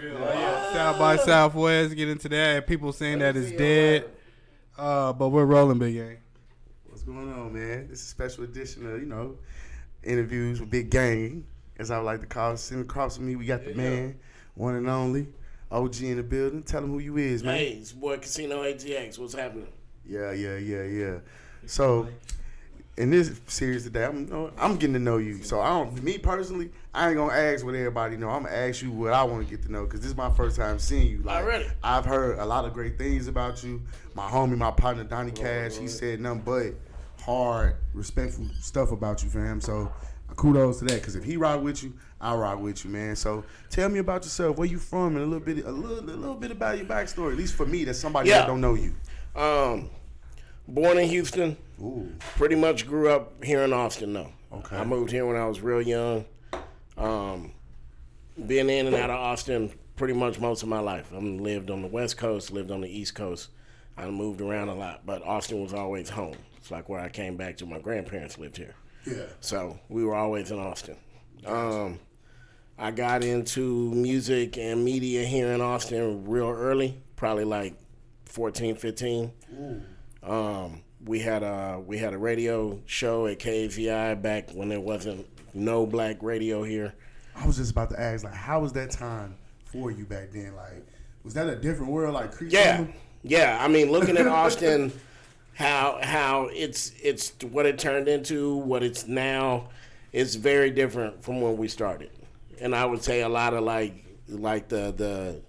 real. South by Southwest, get into that. People saying that it's dead. But we're rolling, Big Gang. What's going on, man? This is a special edition of, interviews with Big Gang, as I would like to call it. Sitting across from me, we got the man, one and only, OG in the building. Tell him who you is, man. Hey, it's your boy CASINOATX. What's happening? Yeah. So, in this series today, I'm getting to know you. So, me personally, I ain't gonna ask what everybody know. I'm gonna ask you what I want to get to know, because this is my first time seeing you. Already. I've heard a lot of great things about you. My homie, my partner Donnie Cash, he said nothing but hard, respectful stuff about you, fam. So, kudos to that, because if he rock with you, I rock with you, man. So, tell me about yourself. Where you from, and a little bit about your backstory. At least for me, that's somebody that don't know you. Born in Houston. Ooh. Pretty much grew up here in Austin, though. Okay. I moved here when I was real young. Been in and out of Austin pretty much most of my life. I've lived on the West Coast, lived on the East Coast. I moved around a lot, but Austin was always home. It's like where I came back to. My grandparents lived here. Yeah. So we were always in Austin. I got into music and media here in Austin real early, probably like 14, 15. Ooh. We had a radio show at KAZI back when there wasn't no black radio here. I was just about to ask, like, how was that time for you back then? Like, was that a different world? Like, Yeah. I mean, looking at Austin, how it's what it turned into, what it's now, it's very different from when we started. And I would say a lot of like the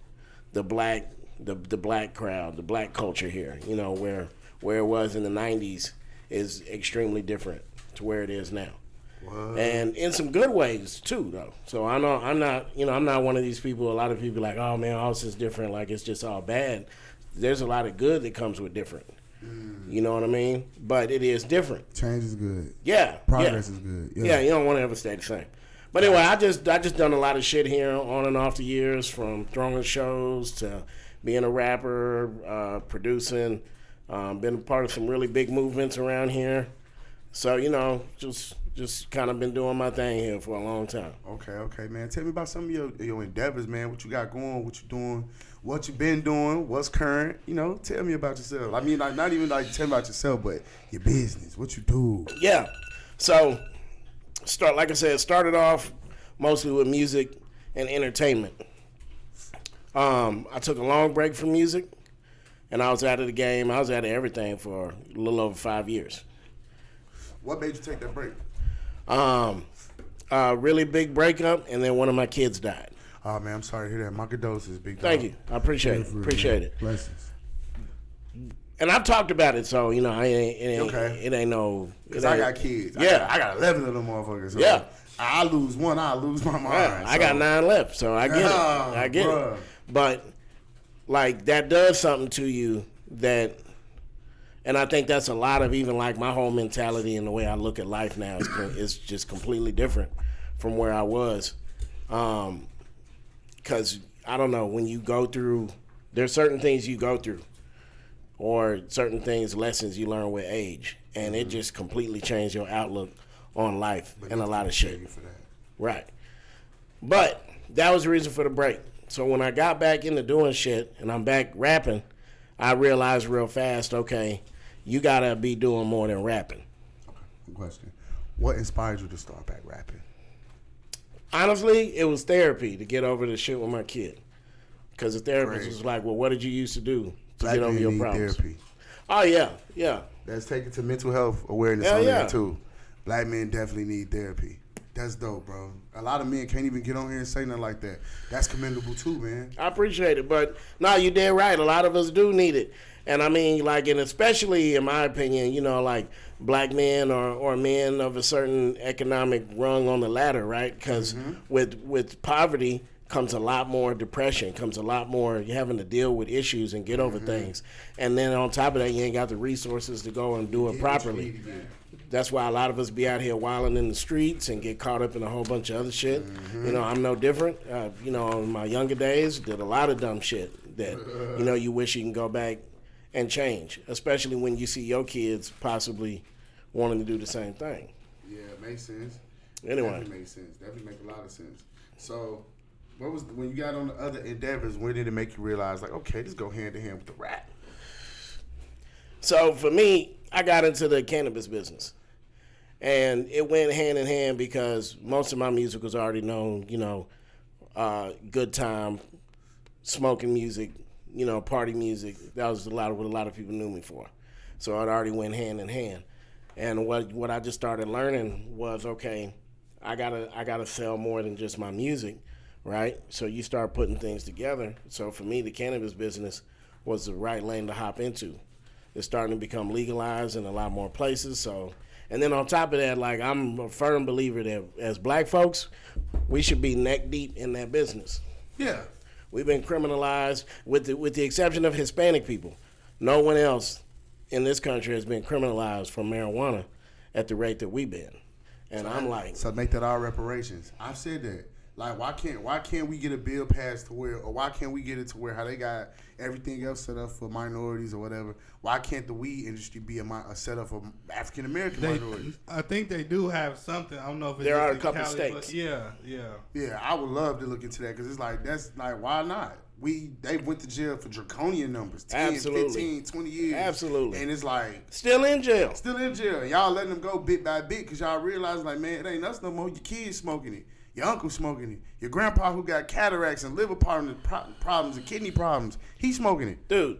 black crowd, the black culture here, where it was in the 90s is extremely different to where it is now. What? And in some good ways too, though. So I'm not one of these people. A lot of people are like, oh man, Austin's different. Like it's just all bad. There's a lot of good that comes with different. You know what I mean? But it is different. Change is good. Yeah. Progress is good. Yeah, you don't want to ever stay the same. But anyway, I just done a lot of shit here on and off the years, from throwing shows to being a rapper, producing. Been a part of some really big movements around here. So, just kind of been doing my thing here for a long time. Okay, man. Tell me about some of your endeavors, man. What you got going, what you doing, what you been doing, what's current. Tell me about yourself. I mean, like, not even like tell me about yourself, but your business, what you do. Yeah. So, like I said, started off mostly with music and entertainment. I took a long break from music, and I was out of the game. I was out of everything for a little over 5 years. What made you take that break? Really big breakup, and then one of my kids died. Oh man, I'm sorry to hear that. My condolences, big dog. Thank you. I appreciate it. Blessings. And I've talked about it, so it ain't no. Because I got kids. Yeah, I got 11 of them motherfuckers. So yeah. I lose one, I lose my mind. Yeah, I got 9 left, so I get it. But like that does something to you that. And I think that's a lot of even like my whole mentality and the way I look at life now is just completely different from where I was. Because I don't know, when you go through, there's certain things you go through or certain things, lessons you learn with age. And it just completely changed your outlook on life and a lot of shit. For that. Right. But that was the reason for the break. So when I got back into doing shit and I'm back rapping, I realized real fast, okay, you gotta be doing more than rapping. Okay, good question. What inspired you to start back rapping? Honestly, it was therapy to get over the shit with my kid. Because the therapist was like, well, what did you used to do to get over your problems? Therapy. Oh, yeah. Let's take it to mental health awareness on there, too. Black men definitely need therapy. That's dope, bro. A lot of men can't even get on here and say nothing like that. That's commendable, too, man. I appreciate it. But, no, you did right. A lot of us do need it. And I mean, like, and especially in my opinion, like black men or men of a certain economic rung on the ladder, right? Because with poverty comes a lot more depression, comes a lot more you having to deal with issues and get over things. And then on top of that, you ain't got the resources to go and do it properly. That's why a lot of us be out here wilding in the streets and get caught up in a whole bunch of other shit. I'm no different. In my younger days, did a lot of dumb shit that, you wish you can go back and change, especially when you see your kids possibly wanting to do the same thing. Yeah, it makes sense. Anyway. Definitely makes sense. Definitely make a lot of sense. So, What was when you got on the other endeavors? When did it make you realize, like, okay, this go hand in hand with the rap? So for me, I got into the cannabis business, and it went hand in hand because most of my music was already known. Good time, smoking music, party music. That was what a lot of people knew me for. So it already went hand in hand. And what I just started learning was, okay, I gotta sell more than just my music, right? So you start putting things together. So for me, the cannabis business was the right lane to hop into. It's starting to become legalized in a lot more places. So, and then on top of that, like, I'm a firm believer that as black folks, we should be neck deep in that business. Yeah. We've been criminalized with the exception of Hispanic people. No one else in this country has been criminalized for marijuana at the rate that we've been. And I'm like, so make that our reparations. I've said that. Like, why can't we get a bill passed to where, or why can't we get it to where how they got everything else set up for minorities or whatever? Why can't the weed industry be a setup for African American minorities? I think they do have something. I don't know if it's there just are a in couple Cali, states. but yeah. Yeah, I would love to look into that because it's like, that's like, why not? They went to jail for draconian numbers, 10, Absolutely. 15, 20 years. Absolutely. And it's like, Still in jail. Y'all letting them go bit by bit because y'all realize, like, man, it ain't us no more. Your kids smoking it. Your uncle smoking it. Your grandpa who got cataracts and liver problems and kidney problems, he smoking it. Dude,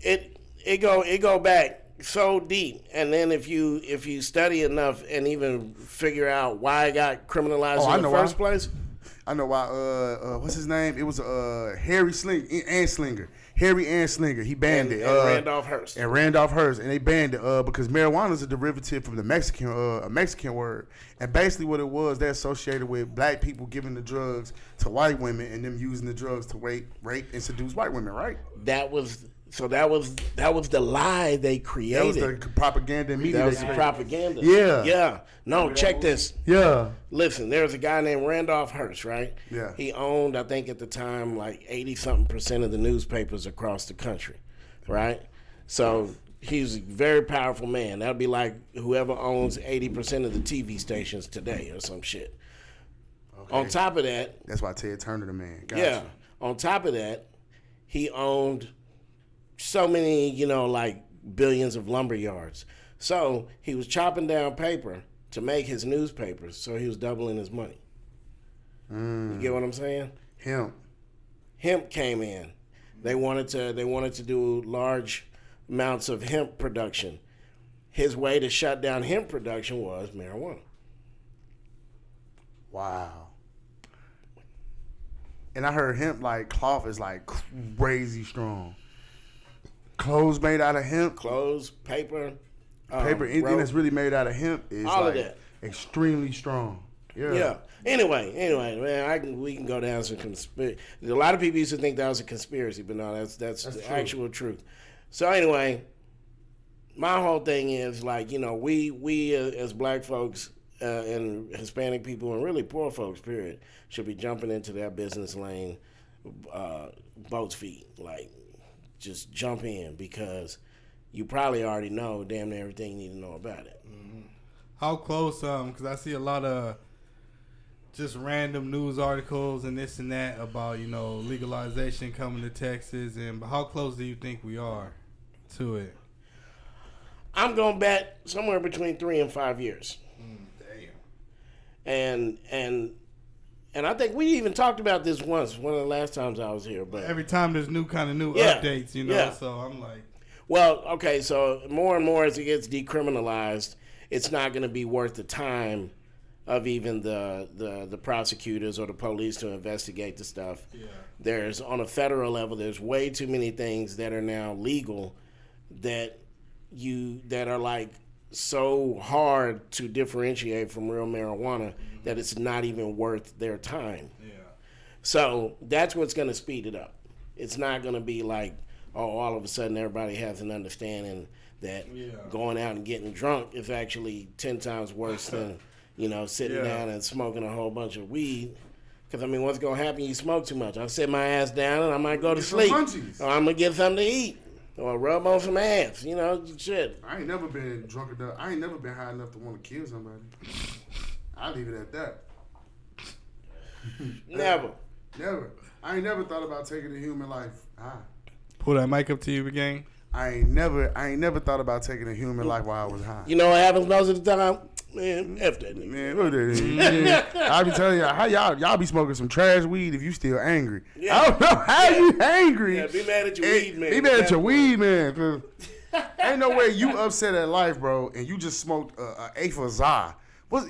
it go back so deep. And then if you study enough and even figure out why it got criminalized in the first place. I know why. What's his name? It was Harry Anslinger. Harry Anslinger. He banned it. And Randolph Hearst. And Randolph Hearst, and they banned it because marijuana is a derivative from the Mexican word, and basically what it was, they associated with black people giving the drugs to white women and them using the drugs to rape and seduce white women, right? That was the lie they created. That was the propaganda media. That was the propaganda. Yeah. Yeah. No, check this. Yeah. Listen, there was a guy named Randolph Hearst, right? Yeah. He owned, I think at the time, like 80-something% of the newspapers across the country, right? So he's a very powerful man. That'd be like whoever owns 80% of the TV stations today or some shit. Okay. On top of that. That's why Ted Turner the man. Gotcha. Yeah. On top of that, he owned so many, like billions of lumber yards. So he was chopping down paper to make his newspapers, so he was doubling his money. You get what I'm saying? Hemp came in. They wanted to do large amounts of hemp production. His way to shut down hemp production was marijuana. Wow. And I heard hemp, like, cloth is like crazy strong. Clothes made out of hemp. Clothes, paper, anything rope. that's really made out of hemp is all like of that. Extremely strong. Yeah. Anyway, man, we can go down some conspiracy. A lot of people used to think that was a conspiracy, but no, that's the true. actual truth. So anyway, my whole thing is like, we as black folks and Hispanic people and really poor folks, period, should be jumping into that business lane, both feet, like. Just jump in because you probably already know damn near everything you need to know about it. Mm-hmm. How close? Because I see a lot of just random news articles and this and that about legalization coming to Texas, and how close do you think we are to it? I'm gonna bet somewhere between 3 and 5 years. Damn. And I think we even talked about this once, one of the last times I was here. But every time there's new updates, so I'm like. Well, okay, so more and more as it gets decriminalized, it's not going to be worth the time of even the prosecutors or the police to investigate the stuff. Yeah. There's, on a federal level, there's way too many things that are now legal that are like so hard to differentiate from real marijuana that it's not even worth their time. Yeah. So that's what's going to speed it up. It's not going to be like, all of a sudden everybody has an understanding that going out and getting drunk is actually 10 times worse than, sitting down and smoking a whole bunch of weed. Because, what's going to happen? You smoke too much. I'll sit my ass down and I might go to sleep. Or I'm going to get something to eat. Or rub on some ass, shit. I ain't never been drunk enough. I ain't never been high enough to want to kill somebody. I'll leave it at that. Never. Never. I ain't never thought about taking a human life high. Pull that mic up to you again. I ain't never thought about taking a human life while I was high. You know what happens most of the time? Man, F that nigga. Man, look at that. I be telling y'all how y'all be smoking some trash weed if you still angry. Yeah. I don't know how you angry. Yeah, be mad at your weed man. Be mad at your weed man. 'Cause ain't no way you upset at life, bro, and you just smoked a eighth of za.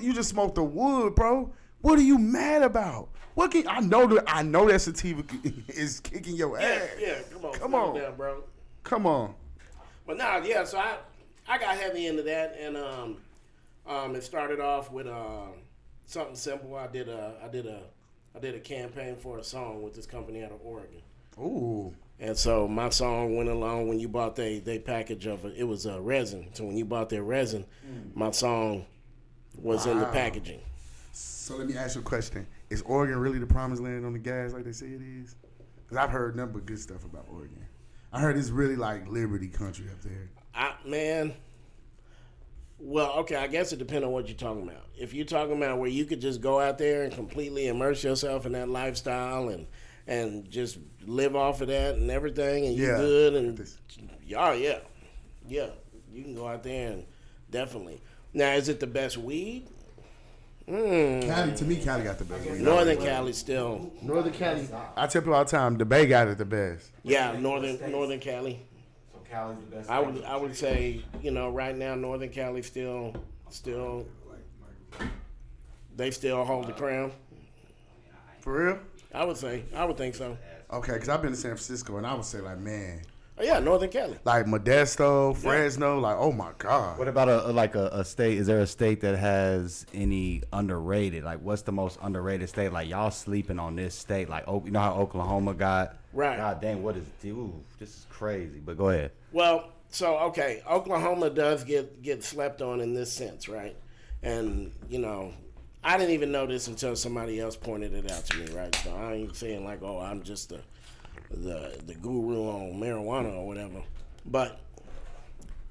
You just smoked the wood, bro. What are you mad about? I know that sativa is kicking your ass. Yeah, come Come on. down, bro. Come on. But nah, yeah. So I got heavy into that, and it started off with something simple. I did a campaign for a song with this company out of Oregon. Ooh. And so my song went along when you bought they package of it. It was resin. So when you bought their resin, my song was in the packaging. So let me ask you a question. Is Oregon really the promised land on the gas like they say it is? Because I've heard nothing but good stuff about Oregon. I heard it's really like liberty country up there. Well, okay, I guess it depends on what you're talking about. If you're talking about where you could just go out there and completely immerse yourself in that lifestyle and just live off of that and everything, and you're good, and yeah, you can go out there and definitely. Now, is it the best weed? Cali, to me, Cali got the best weed. Northern Cali still. Northern Cali. I tell people all the time, the Bay got it the best. Yeah, Northern Cali. So Cali's the best. I would say, right now Northern Cali still they still hold the crown. For real? I would think so. Okay, because I've been to San Francisco, and I would say, like, man. Oh, yeah, Northern Cali. Like Modesto, Fresno, like, oh, my God. What about a state? Is there a state that has any underrated? Like, what's the most underrated state? Like, y'all sleeping on this state? Like, you know how Oklahoma got? Right. God dang, this is crazy. But go ahead. Well, so, okay, Oklahoma does get slept on in this sense, right? And, I didn't even know this until somebody else pointed it out to me, right? So I ain't saying like, oh, I'm just the guru on marijuana or whatever. But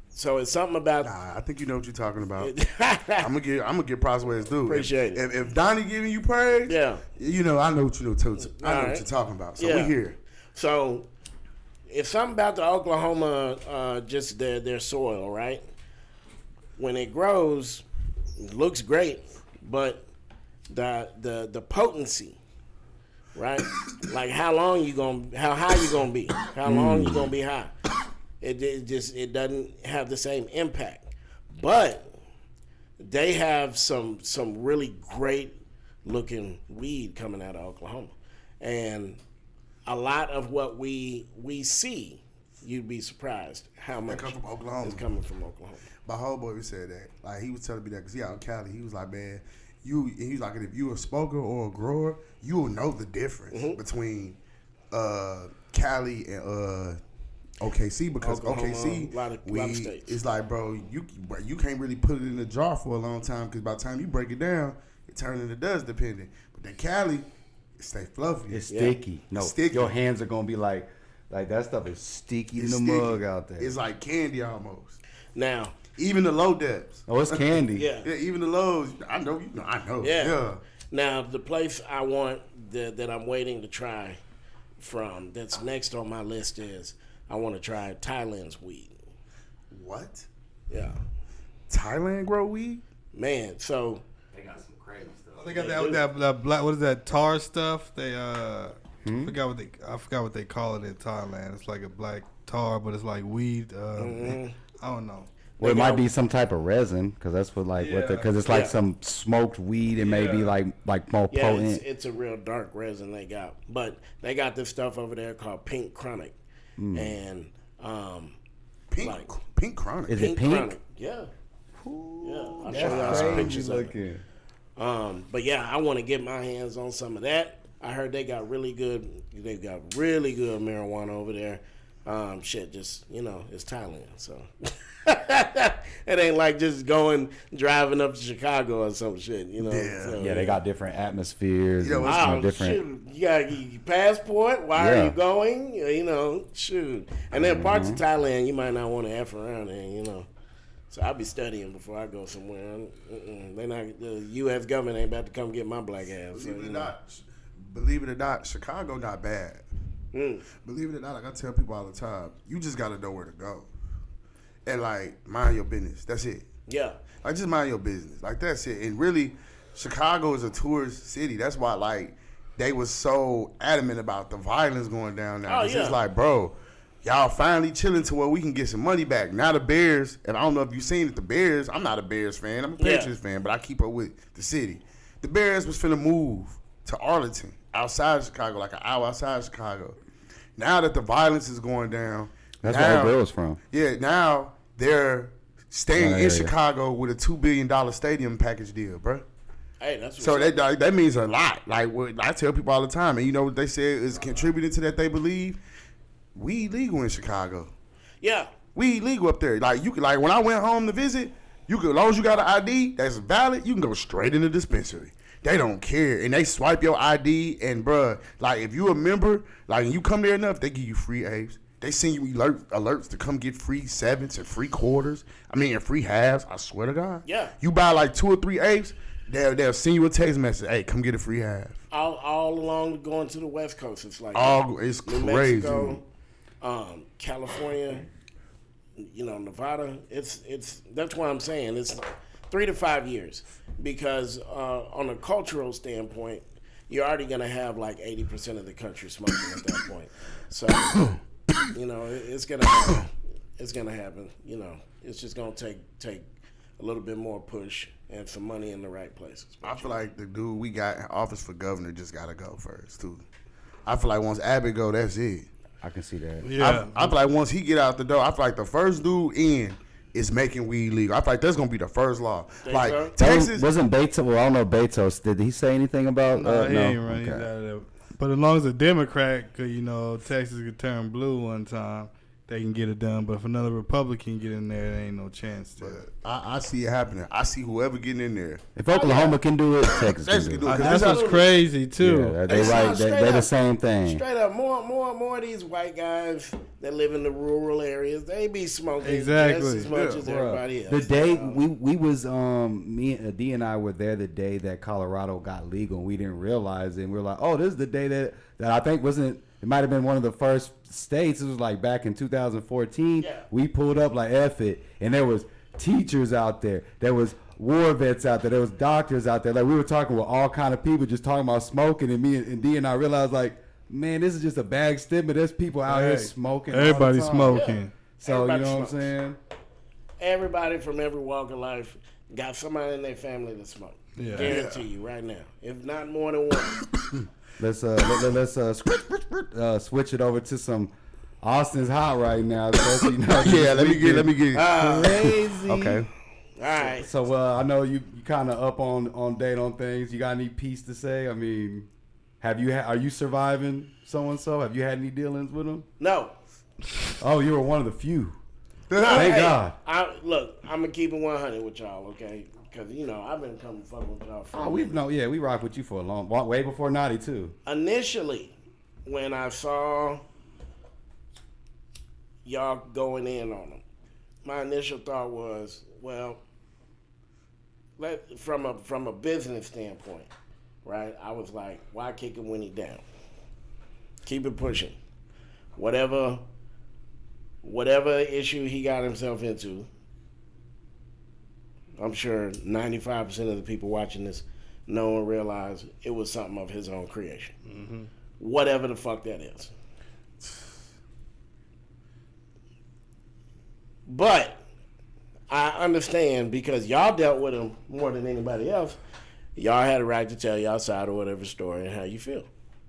so it's something about. Nah, I think you know what you're talking about. I'm gonna get props where it's due. Appreciate it. If Donnie giving you praise, Yeah. I know what you know too. I know All right. what you're talking about. So Yeah. we here. So it's something about the Oklahoma, just their soil, right? When it grows, it looks great, but the potency, right? Like how high you gonna be? How long you gonna be high? It doesn't have the same impact, but they have some really great looking weed coming out of Oklahoma, and a lot of what we see, you'd be surprised how much come from Oklahoma. is coming from Oklahoma. My homeboy said that. Like, he was telling me that because he out in Cali. He was like, man, he's like, if you a smoker or a grower, you will know the difference between Cali and OKC, because Oklahoma, OKC a lot of states. is like, bro, you can't really put it in a jar for a long time, because by the time you break it down, it turns into dust depending. But then Cali, it stay fluffy. It's sticky. No, Sticky. your hands are gonna be like that stuff is sticky It's in the sticky. mug out there. It's like candy almost. Now, Even the low depths. Oh, it's candy. yeah. Yeah, even the lows. I know. Yeah. Now, the place I want that I'm waiting to try from that's next on my list is I want to try Thailand's weed. What? Yeah. Thailand grow weed? Man, so They got some crazy stuff. They got that black. What is that tar stuff? They I forgot what they call it in Thailand. It's like a black tar, but it's like weed. I don't know. Well, it might be some type of resin, because that's what because it's like some smoked weed and maybe like more yeah, potent. it's a real dark resin they got. But they got this stuff over there called Pink Chronic. And Pink chronic. Is it pink? Chronic. Yeah. Yeah. I'll show y'all some pictures of it. But yeah, I want to get my hands on some of that. I heard they got really good marijuana over there. Just, it's Thailand, so. It ain't like just driving up to Chicago or some shit, Yeah. So, Yeah, they got different atmospheres. Yeah, and different. shoot. You got your passport. Why are you going? Shoot. And then parts of Thailand, you might not want to F around in, So I'll be studying before I go somewhere. The U.S. government ain't about to come get my black ass. So, Believe it or not, believe it or not, Chicago not bad. Believe it or not, like I tell people all the time, you just gotta know where to go. And like, mind your business. That's it. Yeah. Like, just mind your business. Like, that's it. And really, Chicago is a tourist city. That's why, like, they was so adamant about the violence going down now. Oh, It's yeah. just like, bro, y'all finally chilling to where we can get some money back. Now the Bears, and I don't know if you've seen it, the Bears, I'm not a Bears fan. I'm a Patriots fan, but I keep up with the city. The Bears was finna move to Arlington, outside of Chicago, like an hour outside of Chicago. Now that the violence is going down. That's now, where Bill's from. Yeah, now they're staying That in area. Chicago with a $2 billion stadium package deal, bro. Hey, that's what's So up. that means a lot. Like, what I tell people all the time, and you know what they said is contributing to that, they believe? We illegal in Chicago. Yeah. We illegal up there. Like, you could, like, when I went home to visit, you could, as long as you got an ID that's valid, you can go straight in the dispensary. They don't care. And they swipe your ID, and, bruh, like, if you a member, like, and you come there enough, they give you free apes. They send you alerts to come get free sevens and free quarters. I mean, and free halves. I swear to God. Yeah. You buy, like, 2 or 3 apes, they'll send you a text message. Hey, come get a free half. All along going to the West Coast, it's like It's New crazy. Mexico, California, Nevada. It's that's why I'm saying it's 3 to 5 years, because on a cultural standpoint, you're already gonna have like 80% of the country smoking at that point. So it's gonna happen. It's gonna happen. It's just gonna take a little bit more push and some money in the right places. I feel like the dude we got in office for governor just gotta go first too. I feel like once Abbott go, that's it. I can see that. Yeah. I feel like once he get out the door, I feel like the first dude in is making weed legal. I feel like that's gonna be the first law. Think Like so? Texas, Wasn't Beto? Well, I don't know Beto. Did he say anything about? No, he ain't running. Okay. He's out of there. But as long as a Democrat could, Texas could turn blue one time, they can get it done. But if another Republican get in there, there ain't no chance to. I see it happening. I see whoever getting in there. If Oklahoma can do it, Texas Texas can can do do it. it. That's what's crazy too. Yeah, they They right. sound straight They're the up. same thing. Straight up, more of these white guys that live in the rural areas, they be smoking Exactly. just as much Yeah, as Bruh, everybody else. the day we was me and D and I were there the day that Colorado got legal, and we didn't realize it. And we were like, oh, this is the day that I think wasn't. It might have been one of the first states. It was like back in 2014. Yeah. We pulled up like F it, and there was teachers out there. There was war vets out there. There was doctors out there. Like, we were talking with all kind of people, just talking about smoking. And me and D and I realized, like, man, this is just a bag stigma. There's people out here Hey, smoking. all the Everybody's time. smoking. So Everybody you know smokes. what I'm saying? Everybody from every walk of life got somebody in their family that smoke. Yeah. Guarantee you right now, if not more than one. Let's switch it over to some Austin's hot right now. So, Yeah, let me get. crazy. Okay. All right. So I know you kind of up on date on things. You got any piece to say? I mean, are you surviving so and so? Have you had any dealings with them? No. Oh, you were one of the few. No, Thank hey, God. Look, I'm gonna keep it 100 with y'all, okay? Because I've been coming fucking with y'all. Oh, we rock with you for a long, way before Naughty too. Initially, when I saw y'all going in on them, my initial thought was, well, from a business standpoint, right? I was like, why kick him when he down? Keep it pushing. Whatever issue he got himself into, I'm sure 95% of the people watching this know and realize it was something of his own creation. Mm-hmm. Whatever the fuck that is. But I understand, because y'all dealt with him more than anybody else. Y'all had a right to tell y'all side or whatever story and how you feel,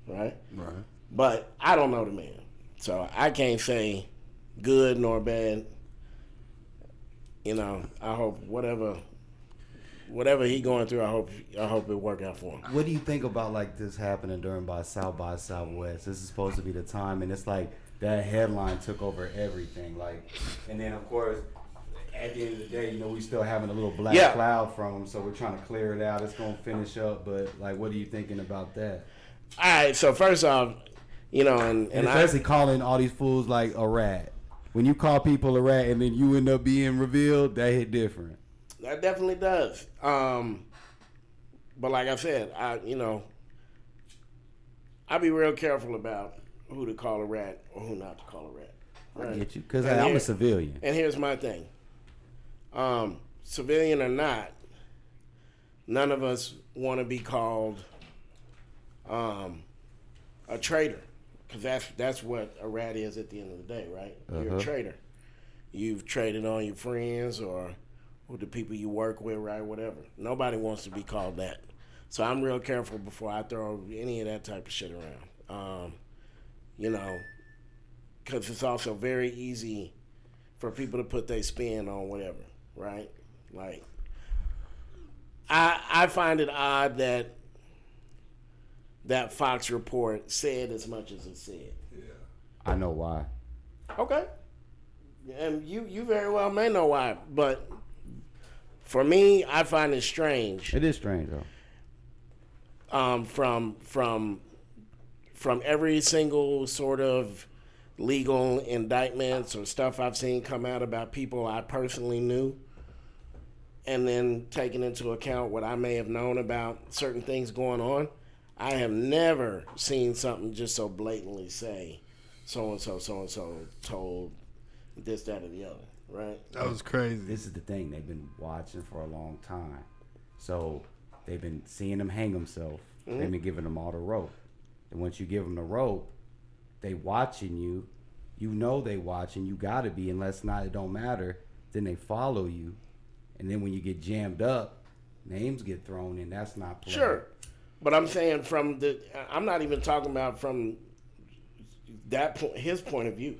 right? Right. But I don't know the man, so I can't say good nor bad. I hope whatever he going through, I hope it work out for him. What do you think about like this happening during South by Southwest? This is supposed to be the time, and it's like that headline took over everything. Like, and then of course, at the end of the day, we still having a little black cloud from them, so we're trying to clear it out. It's gonna finish up, but like, what are you thinking about that? All right, so first off, and especially calling all these fools like a rat. When you call people a rat and then you end up being revealed, that hit different. That definitely does. But like I said, I be real careful about who to call a rat or who not to call a rat. I get you, because I'm a civilian. And here's my thing. Civilian or not, none of us want to be called a traitor, because that's what a rat is at the end of the day, right? You're a traitor. You've traded on your friends or with the people you work with, right? Whatever. Nobody wants to be called that. So I'm real careful before I throw any of that type of shit around. You know, because it's also very easy for people to put their spin on whatever, right? Like, I find it odd that Fox report said as much as it said. Yeah. I know why. Okay. And you very well may know why, but for me, I find it strange. It is strange, though. From every single sort of legal indictments or stuff I've seen come out about people I personally knew, and then taking into account what I may have known about certain things going on, I have never seen something just so blatantly say so-and-so told this, that, or the other, right? That was crazy. This is the thing. They've been watching for a long time. So they've been seeing him hang himself. Mm-hmm. They've been giving him all the rope. And once you give them the rope, they watching you. You know they watching. You got to be. Unless not, it don't matter. Then they follow you. And then when you get jammed up, names get thrown in. That's not play. Sure. But I'm saying I'm not even talking about from that point, his point of view,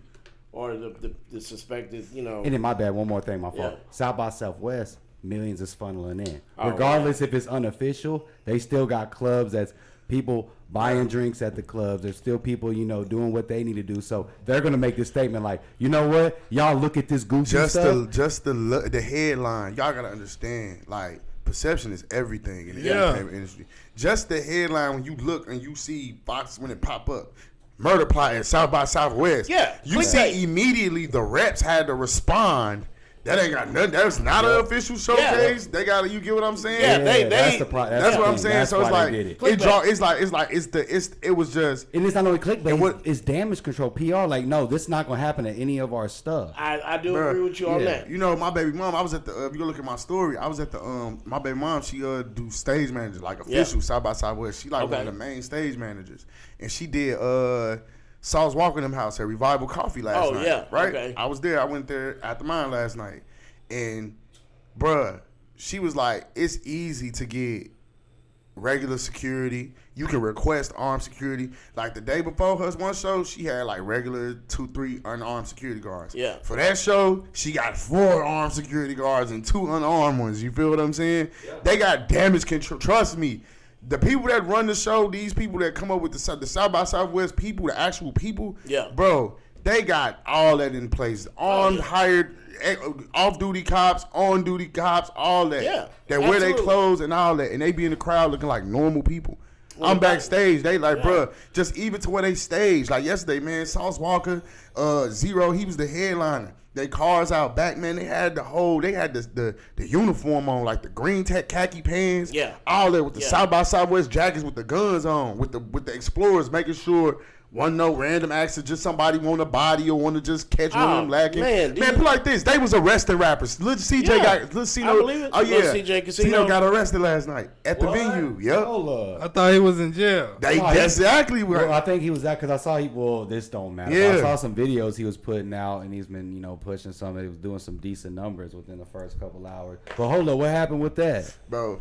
or the suspected, you know. And then my bad, one more thing, my fault. Yeah. South by Southwest, millions is funneling in. Oh, Regardless if it's unofficial, they still got clubs that's people buying drinks at the clubs. There's still people, you know, doing what they need to do. So they're gonna make this statement like, you know what, y'all look at this goofy stuff. Just the headline. Y'all gotta understand, like, perception is everything in the entertainment industry. Just the headline, when you look and you see Fox when it pop up, murder plot at South by Southwest. Yeah, you see immediately the reps had to respond. That ain't got nothing. That's not an official showcase. They got. You get what I'm saying? Yeah, they. That's what I'm saying. That's so it's why like they did it was just. And it's not only clickbait. It's damage control, PR. Like, no, this is not gonna happen to any of our stuff. I do agree with you on that. You know, my baby mom. I was at the. If you look at my story, I was at the. My baby mom. She do stage manager, like official South by Southwest. She like one of the main stage managers, and she did Sauce Walker in them house at Revival Coffee last night. Yeah, right. Okay. I was there. I went there after mine last night, and bruh, she was like, it's easy to get regular security. You can request armed security. Like the day before her one show, she had like regular 2-3 unarmed security guards. Yeah. For that show, she got 4 armed security guards and 2 unarmed ones. You feel what I'm saying? Yeah. They got damage control. Trust me. The people that run the show, these people that come up with the South by Southwest people, the actual people, bro, they got all that in place. Armed, hired, off-duty cops, on-duty cops, all that. Yeah, that wear their clothes and all that, and they be in the crowd looking like normal people. I'm backstage. They like, bruh, just even to where they stage. Like yesterday, man, Sauce Walker, Zero, he was the headliner. They cars out back, man. They had the uniform on, like the green khaki pants. Yeah. All that with the South by Southwest jackets with the guns on, with the Explorers, making sure wasn't no random accident, just somebody want a body or want to just catch one of them lacking. Man, put like this. They was arresting rappers. Little CJ got, little Cino, I believe it. Oh yeah, CJ Cino got arrested last night at the venue. Yep. I thought he was in jail. That's exactly what. Well, I think he was that because I saw this don't matter. Yeah. I saw some videos he was putting out and he's been, pushing some. He was doing some decent numbers within the first couple hours. But hold up, what happened with that? Bro,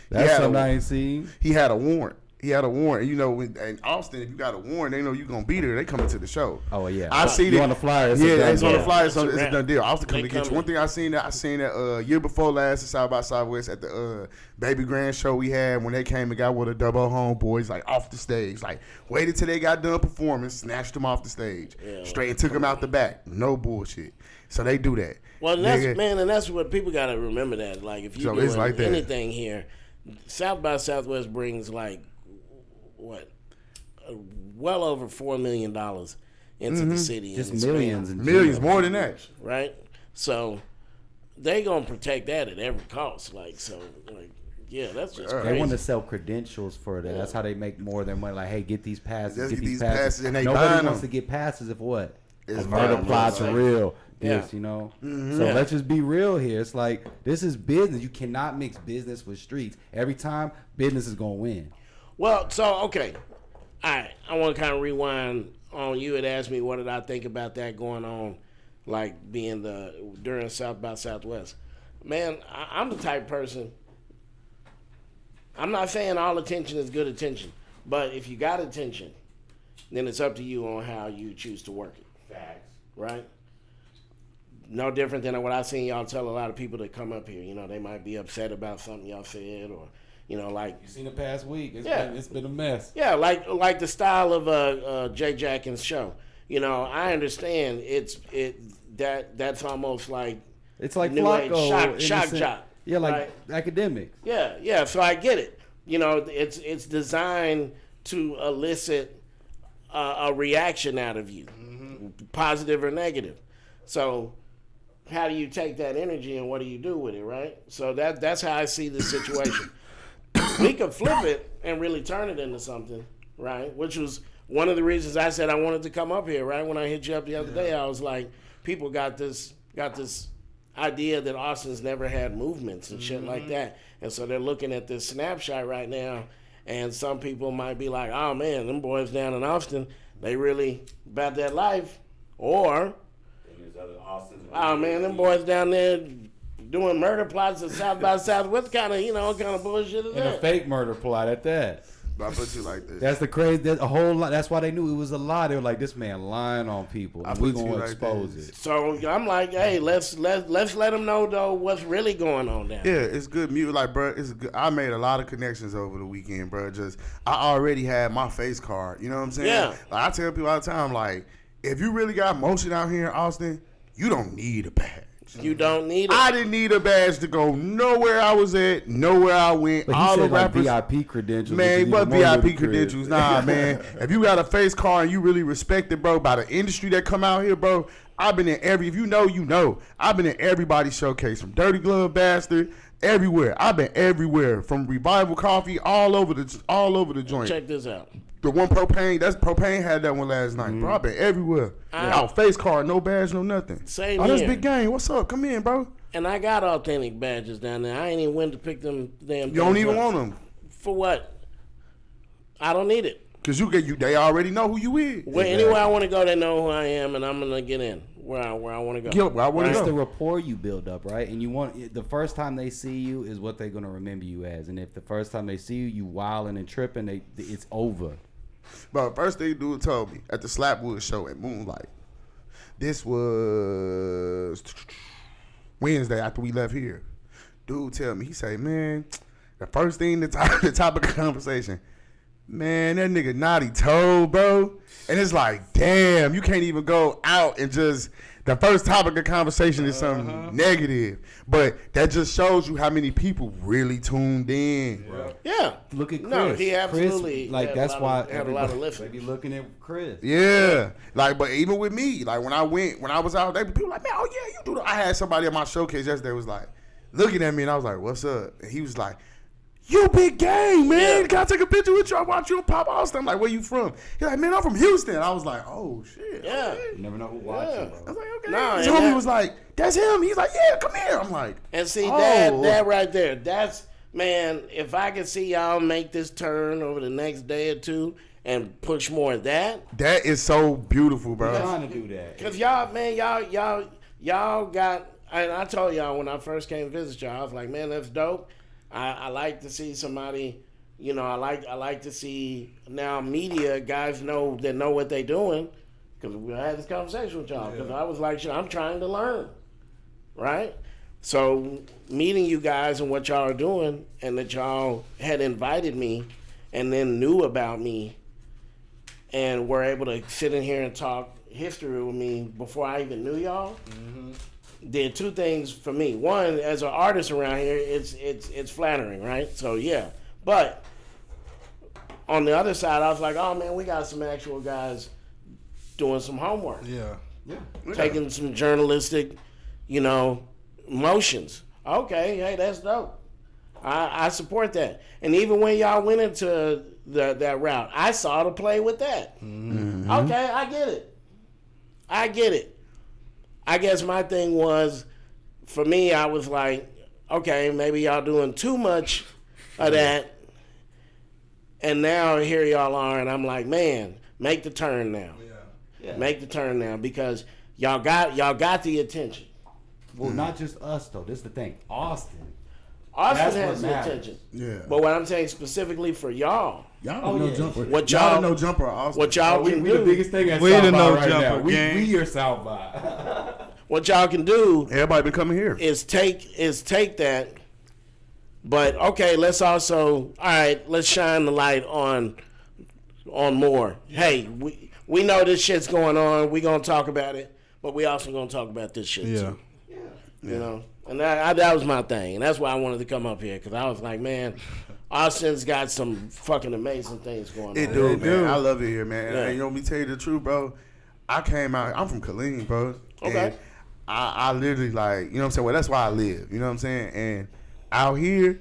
that's something I ain't seen. He had a warrant. In Austin, if you got a warrant, they know you gonna be there. They coming to the show. Oh yeah, I see it on the flyers. It's on the flyers. So it's a done deal. I was coming to get you. One thing I seen that year before last at South by Southwest at the Baby Grand show we had when they came and got with a double homeboys like off the stage. Like waited till they got done performing, snatched them off the stage, straight and took them out the back. No bullshit. So they do that. Well, that's what people gotta remember. That like if you do like anything here, South by Southwest brings like. Well over $4 million into the city. Just millions and millions, more than that. Right? So they gonna protect that at every cost. yeah, that's just They crazy. want to sell credentials for that. That's how they make more of their money. Like, hey, get these passes. Just Get get these these passes. passes, and they Nobody buying wants them. to get passes if what? It's A murder fine, plot's bro. real. Yeah. This, you know. Mm-hmm. So Yeah. let's just be real here. It's like this is business. You cannot mix business with streets. Every time, business is gonna win. Well, so okay, all right. I want to kind of rewind on. You had asked me what did I think about that going on, like being during South by Southwest. Man, I'm the type of person. I'm not saying all attention is good attention, but if you got attention, then it's up to you on how you choose to work it. Facts. Right? No different than what I've seen y'all tell a lot of people that come up here. You know, they might be upset about something y'all said, or you know, like You seen the past week? Yeah. It's been a mess. yeah, like the style of Jay Jackins' show. You know, I understand that's almost like It's like New Age Flacco. in the shock sense- jock, Yeah, like right? academics. yeah. So I get it. You know, it's designed to elicit a reaction out of you, positive or negative. So how do you take that energy and what do you do with it, right? So that's how I see the situation. We could flip it and really turn it into something, right? Which was one of the reasons I said I wanted to come up here, right? When I hit you up the other day, I was like, people got this idea that Austin's never had movements and shit like that. And so they're looking at this snapshot right now, and some people might be like, oh man, them boys down in Austin, they really about that life. Or, oh man, them boys down there doing murder plots at South by Southwest, kind of bullshit is And a that? fake murder plot at that. But I put you like this. That's the crazy. That's a whole lot. That's why they knew it was a lie. They were like, "This man lying on people. I And we put you gonna like expose this. it." So I'm like, hey, let's let them know though what's really going on down there. Yeah, it's good music. Like, bro, it's good. I made a lot of connections over the weekend, bro. Just I already had my face card. You know what I'm saying? Yeah. Like, I tell people all the time, like, if you really got motion out here in Austin, you don't need a badge. You don't need it. I didn't need a badge to go nowhere I was at, nowhere I went. But he all said the like rappers, VIP credentials. man, which is what even more VIP ludicrous. credentials? Nah, man. If you got a face card and you really respect it, bro, by the industry that come out here, bro. I've been in if you know, you know. I've been in everybody's showcase, from Dirty Glove Bastard, everywhere. I've been everywhere, from Revival Coffee, all over the joint. Check this out. The one Propane had that one last night, bro. I've been everywhere. Out face card, no badge, no nothing. Same Oh, that's here. Big Gang. What's up? Come in, bro. And I got authentic badges down there. I ain't even went to pick them damn. You don't things even up. want them. For what? I don't need it. Cause they already know who you is. Well, anywhere I want to go, they know who I am, and I'm gonna get in where I want to go. Yo, I want It's to the go. rapport you build up, right? And you want the first time they see you is what they're gonna remember you as. And if the first time they see you wilding and tripping, it's over. But first thing dude told me at the Slapwood show at Moonlight. This was Wednesday after we left here. Dude tell me, he say, man, the first thing the topic of conversation, man, that nigga Naughty told, bro. And it's like, damn, you can't even go out and just, the first topic of conversation is something negative. But that just shows you how many people really tuned in. Yeah. Look at Chris. No, he absolutely Chris, like had that's a lot why of- had a lot of everybody- listening. they be looking at Chris. Yeah. Like, but even with me, like when I was out there, people like, man, oh yeah, you do that. I had somebody at my showcase yesterday was like, looking at me, and I was like, what's up? And he was like, you Big Gang, man. Yeah. Can I take a picture with you? I watch you on Pop Austin. I'm like, where you from? He's like, man, I'm from Houston. I was like, oh shit. Yeah. Okay. You never know who watching, Yeah. I was bro. like, okay. No, His and homie that- was like, that's him. He's like, yeah, come here. I'm like, And see oh. that right there, that's man. If I could see y'all make this turn over the next day or two and push more of that, That is so beautiful, I'm bro. trying to do that. cause y'all, man, y'all got. And I told y'all when I first came to visit y'all, I was like, man, that's dope. I like to see somebody. You know, I like to see now media guys know what they doing. Because we had this conversation with y'all. Because I was like, shit, I'm trying to learn, right? So meeting you guys and what y'all are doing, and that y'all had invited me, and then knew about me, and were able to sit in here and talk history with me before I even knew y'all. Did two things for me. One, as an artist around here, it's flattering, right? So yeah, but on the other side, I was like, oh man, we got some actual guys doing some homework, Yeah. taking some journalistic, motions. Okay, hey, that's dope. I support that. And even when y'all went into that route, I saw the play with that. Mm-hmm. Okay, I get it. I guess my thing was, for me, I was like, okay, maybe y'all doing too much of that. And now here y'all are, and I'm like, man, make the turn now. Yeah. Make the turn now, because y'all got the attention. Well, not just us though. This is the thing. Austin Austin That's has what the matters. attention. Yeah. But what I'm saying specifically for y'all, Y'all don't know jumper. What y'all y'all- don't know jumper. Austin. what y'all We can the do, biggest thing at We South the by no right jumper now. gang. We are South by. what y'all can do Everybody been coming here. is take that. But okay, let's shine the light on more. Hey, we know this shit's going on. We gonna talk about it, but we also gonna talk about this shit too. You know, and that was my thing, and that's why I wanted to come up here, because I was like, man, Austin's got some fucking amazing things going on. It do, man. do. I love it here, man. Yeah. And you know, me tell you the truth, bro. I came out. I'm from Killeen, bro. Okay. And I literally like, you know what I'm saying. Well, that's why I live. You know what I'm saying. And out here,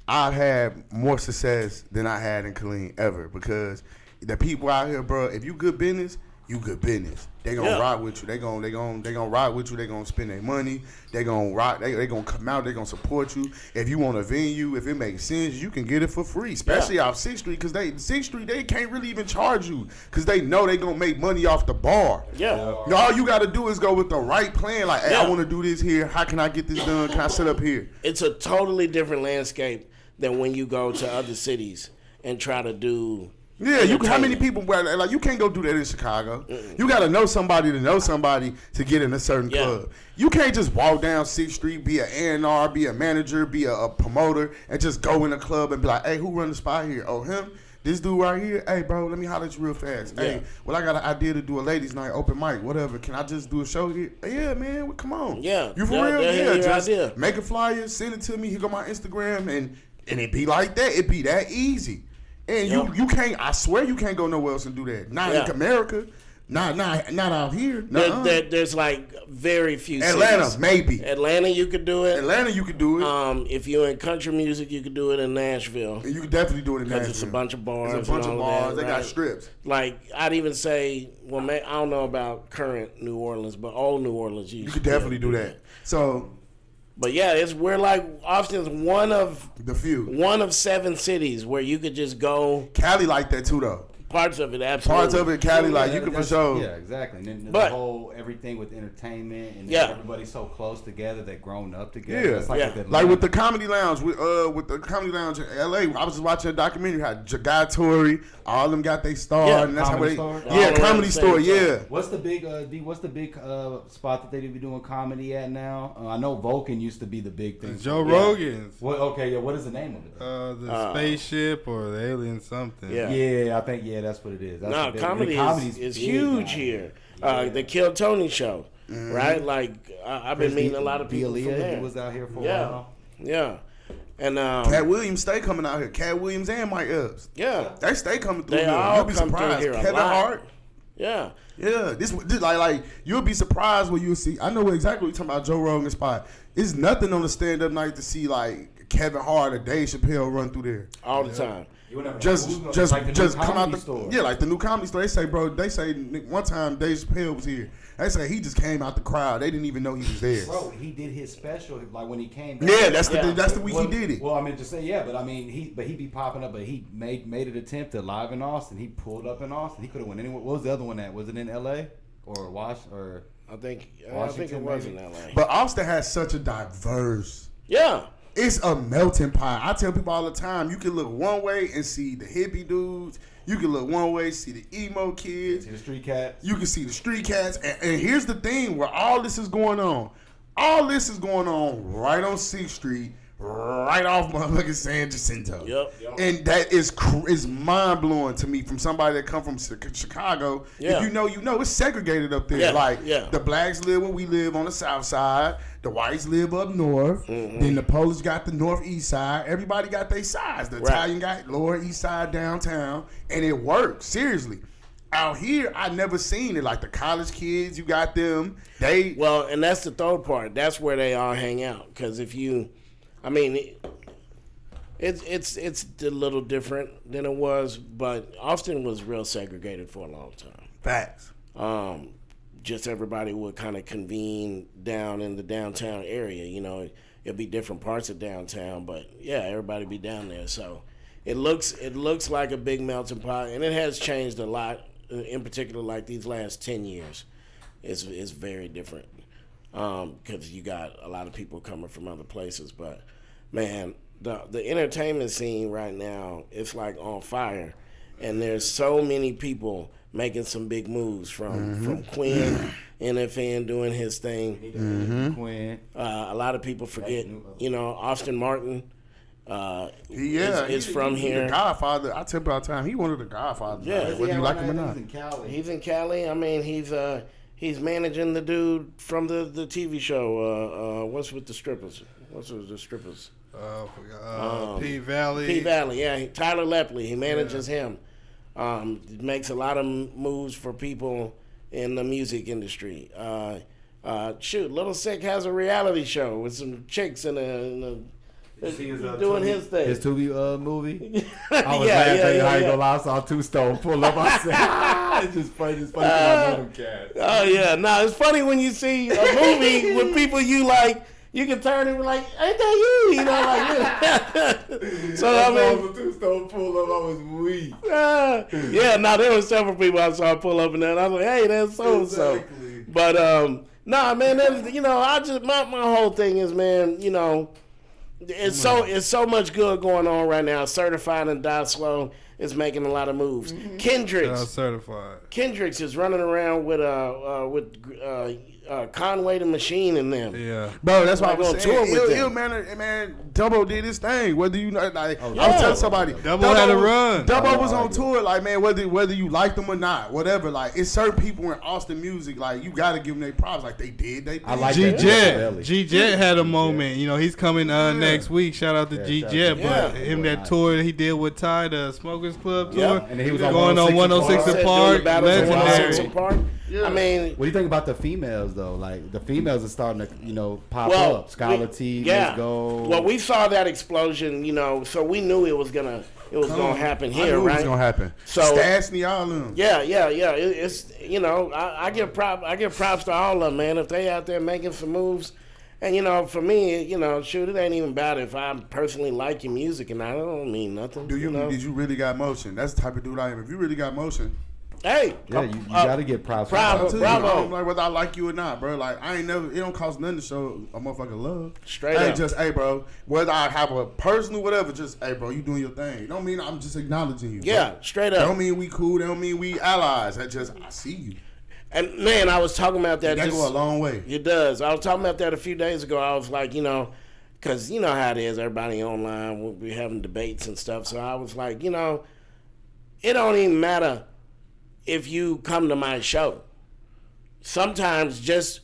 I've had more success than I had in Killeen ever, because the people out here, bro. If you good business, you good business. They gonna rock with you. They gonna rock with you. They gonna spend their money. They gonna rock. They gonna come out. They gonna support you. If you want a venue, if it makes sense, you can get it for free. Especially off 6th Street, because Sixth Street they can't really even charge you, because they know they gonna make money off the bar. Yeah. All you gotta do is go with the right plan. Like, hey, Yeah. I want to do this here. How can I get this done? Can I set up here? It's a totally different landscape than when you go to other cities and try to do. Yeah, how many people, like, you can't go do that in Chicago. You got to know somebody to get in a certain club. You can't just walk down 6th Street, be an A&R, be a manager, be a promoter, and just go in a club and be like, hey, who run the spot here? Oh, him? This dude right here? Hey, bro, let me holler at you real fast. Yeah. Hey, well, I got an idea to do a ladies' night, open mic, whatever. Can I just do a show here? Yeah, man, come on. Yeah. You for Yeah, real? yeah, Yeah, your just idea. make a flyer, send it to me, here go my Instagram, and it be like that. It be that easy. And you can't. I swear you can't go nowhere else and do that. Not in America. Not out here. There's like very few. Atlanta, cities. maybe. Atlanta, you could do it. Atlanta, you could do it. If you're in country music, you could do it in Nashville. You could definitely do it in Because Nashville. it's a bunch of bars. It's a bunch and of all bars. That, They right? got strips. Like, I'd even say, well, I don't know about current New Orleans, but old New Orleans, You could definitely do that. So But yeah, we're like Austin's one of the few. 7 cities where you could just go. Cali like that too, though. Parts of it, absolutely. Parts of it, Cali like you can for sure. Yeah, exactly. And then But- the whole everything with entertainment and Yeah. everybody's so close together, that grown up together. Yeah. It's like, Yeah. with Like with the Comedy Lounge, with the Comedy Lounge in LA, I was just watching a documentary. Had Guy Tori, all of them got their star, Yeah, and that's how Comedy they. Store? Yeah, All around Comedy the Store. same time. Yeah. What's the big spot that they be doing comedy at now? I know Vulcan used to be the big thing. Joe Rogan's. What? Okay, yeah. What is the name of it? The spaceship or the alien something. Yeah. Yeah, I think that's what it is. That's No, what they- comedy the comedy's is big huge now. here. Yeah. The Kill Tony show, right? Like I've been meeting a lot of people from D'Elia, there. he was out here for a Yeah. while. Yeah, and Cat Williams stay coming out here. Cat Williams and Mike Epps. yeah, They stay coming through They here. all You'll be come through surprised. here a Kevin lot. Hart. yeah. Yeah, this like you'll be surprised when you see. I know exactly what you're talking about. Joe Rogan spot. It's nothing on the stand up night to see like Kevin Hart or Dave Chappelle run through there. All the time. You would never Just like the new come out Comedy the store. yeah, like the new Comedy Store. They say, bro. They say one time Dave Chappelle was here. They say he just came out the crowd. They didn't even know he was there. Bro, he did his special like when he came. Yeah, that's the Yeah. that's the week well, he did it. Well, I mean, just say yeah, but I mean, he be popping up, but he made an attempt to live in Austin. He pulled up in Austin. He could have went anywhere. What was the other one at? Was it in L.A. or or? I think it Washington, was maybe? in L.A. But Austin has such a diverse. Yeah, It's a melting pot. I tell people all the time, you can look one way and see the hippie dudes. You can look one way, see the emo kids. See the street cats. You can see the street cats. And here's the thing where all this is going on. All this is going on right on 6th Street, right off motherfucking San Jacinto. Yep. And that is mind-blowing to me from somebody that come from Chicago. Yeah. If you know, it's segregated up there. Yeah, Like, yeah. the blacks live where we live on the south side. The whites live up north. Then the Polish got the northeast side. Everybody got their sides. The Right. Italian got lower east side downtown. And it works, seriously. Out here, I never seen it. Like the college kids, you got them. Well, and that's the third part. That's where they all hang out. Because if you, I mean, It's a little different than it was, but Austin was real segregated for a long time. Facts. Just everybody would kind of convene down in the downtown area. You know, it'd be different parts of downtown, but yeah, everybody be down there. So it looks like a big melting pot, and it has changed a lot. In particular, like these last 10 years, it's very different because you got a lot of people coming from other places. But man, the entertainment scene right now, it's like on fire, and there's so many people making some big moves from Quinn, NFN doing his thing. Quinn. A lot of people forget, you know, Austin Martin is from he's here. The Godfather. I tell people all the time, he one of the Godfathers. Yeah. Like, whether you like him or not. He's in Cali. I mean, he's managing the dude from the TV show. What's with the strippers? What's with the strippers? P Valley. P Valley, yeah. Tyler Lepley, he manages him. Makes a lot of moves for people in the music industry. Little Sick has a reality show with some chicks doing his thing. His Tubi movie. I was laughing. I ain't gonna lie. I saw Two Stone pull up. I said, "It's just funny. It's funny because I know them cats." Oh yeah, no, it's funny when you see a movie with people you like. You can turn and be like, "Ain't that you?" You know, like. So I mean, the Two Stone pull up. I was weak. Yeah, no, there were several people I saw pull up and then I was like, "Hey, that's so and so." Exactly. But nah, man, you know, I just my whole thing is, man, you know, it's so much good going on right now. Certified and Die Slow is making a lot of moves. Kendricks is running around with Conway the Machine in them. Yeah, bro, that's why I was on saying. tour with Ill them. man, Double did his thing. Whether you know, like, I was telling somebody, Double had a run. Double was on tour, like, man, whether you like them or not, whatever. Like, it's certain people in Austin music, like, you got to give them their props. Like, they did. I like G that. Jet had a moment. You know, he's coming next week. Shout out to G Jet. But him that tour he did with Ty, the Smokers Club tour, and he was going on 106 Park. Legendary. I mean, what do you think about the females though? Like the females are starting to, you know, pop up. Skylar T, Let's Go. Well, we saw that explosion, you know, so we knew it was gonna happen here, right? It was gonna happen. So Stastny, all of them. Yeah. It's you know, I give props to all of them, man. If they out there making some moves, and you know, for me, you know, shoot, it ain't even about if I personally like your music, and I don't mean nothing. Did you really got motion? That's the type of dude I am. If you really got motion. Hey, yeah, you gotta get props. Bravo. Like whether I like you or not, bro. Like I ain't never. It don't cost nothing to show a motherfucker love. Straight up. Just hey, bro. Whether I have a personal whatever, just hey, bro. You doing your thing. Don't mean I'm just acknowledging you. Yeah, bro. straight up. Don't mean we cool. Don't mean we allies. I see you. And man, I was talking about that. That go a long way. It does. I was talking about that a few days ago. I was like, you know, because you know how it is. Everybody online, we'll be having debates and stuff. So I was like, you know, it don't even matter if you come to my show. Sometimes just,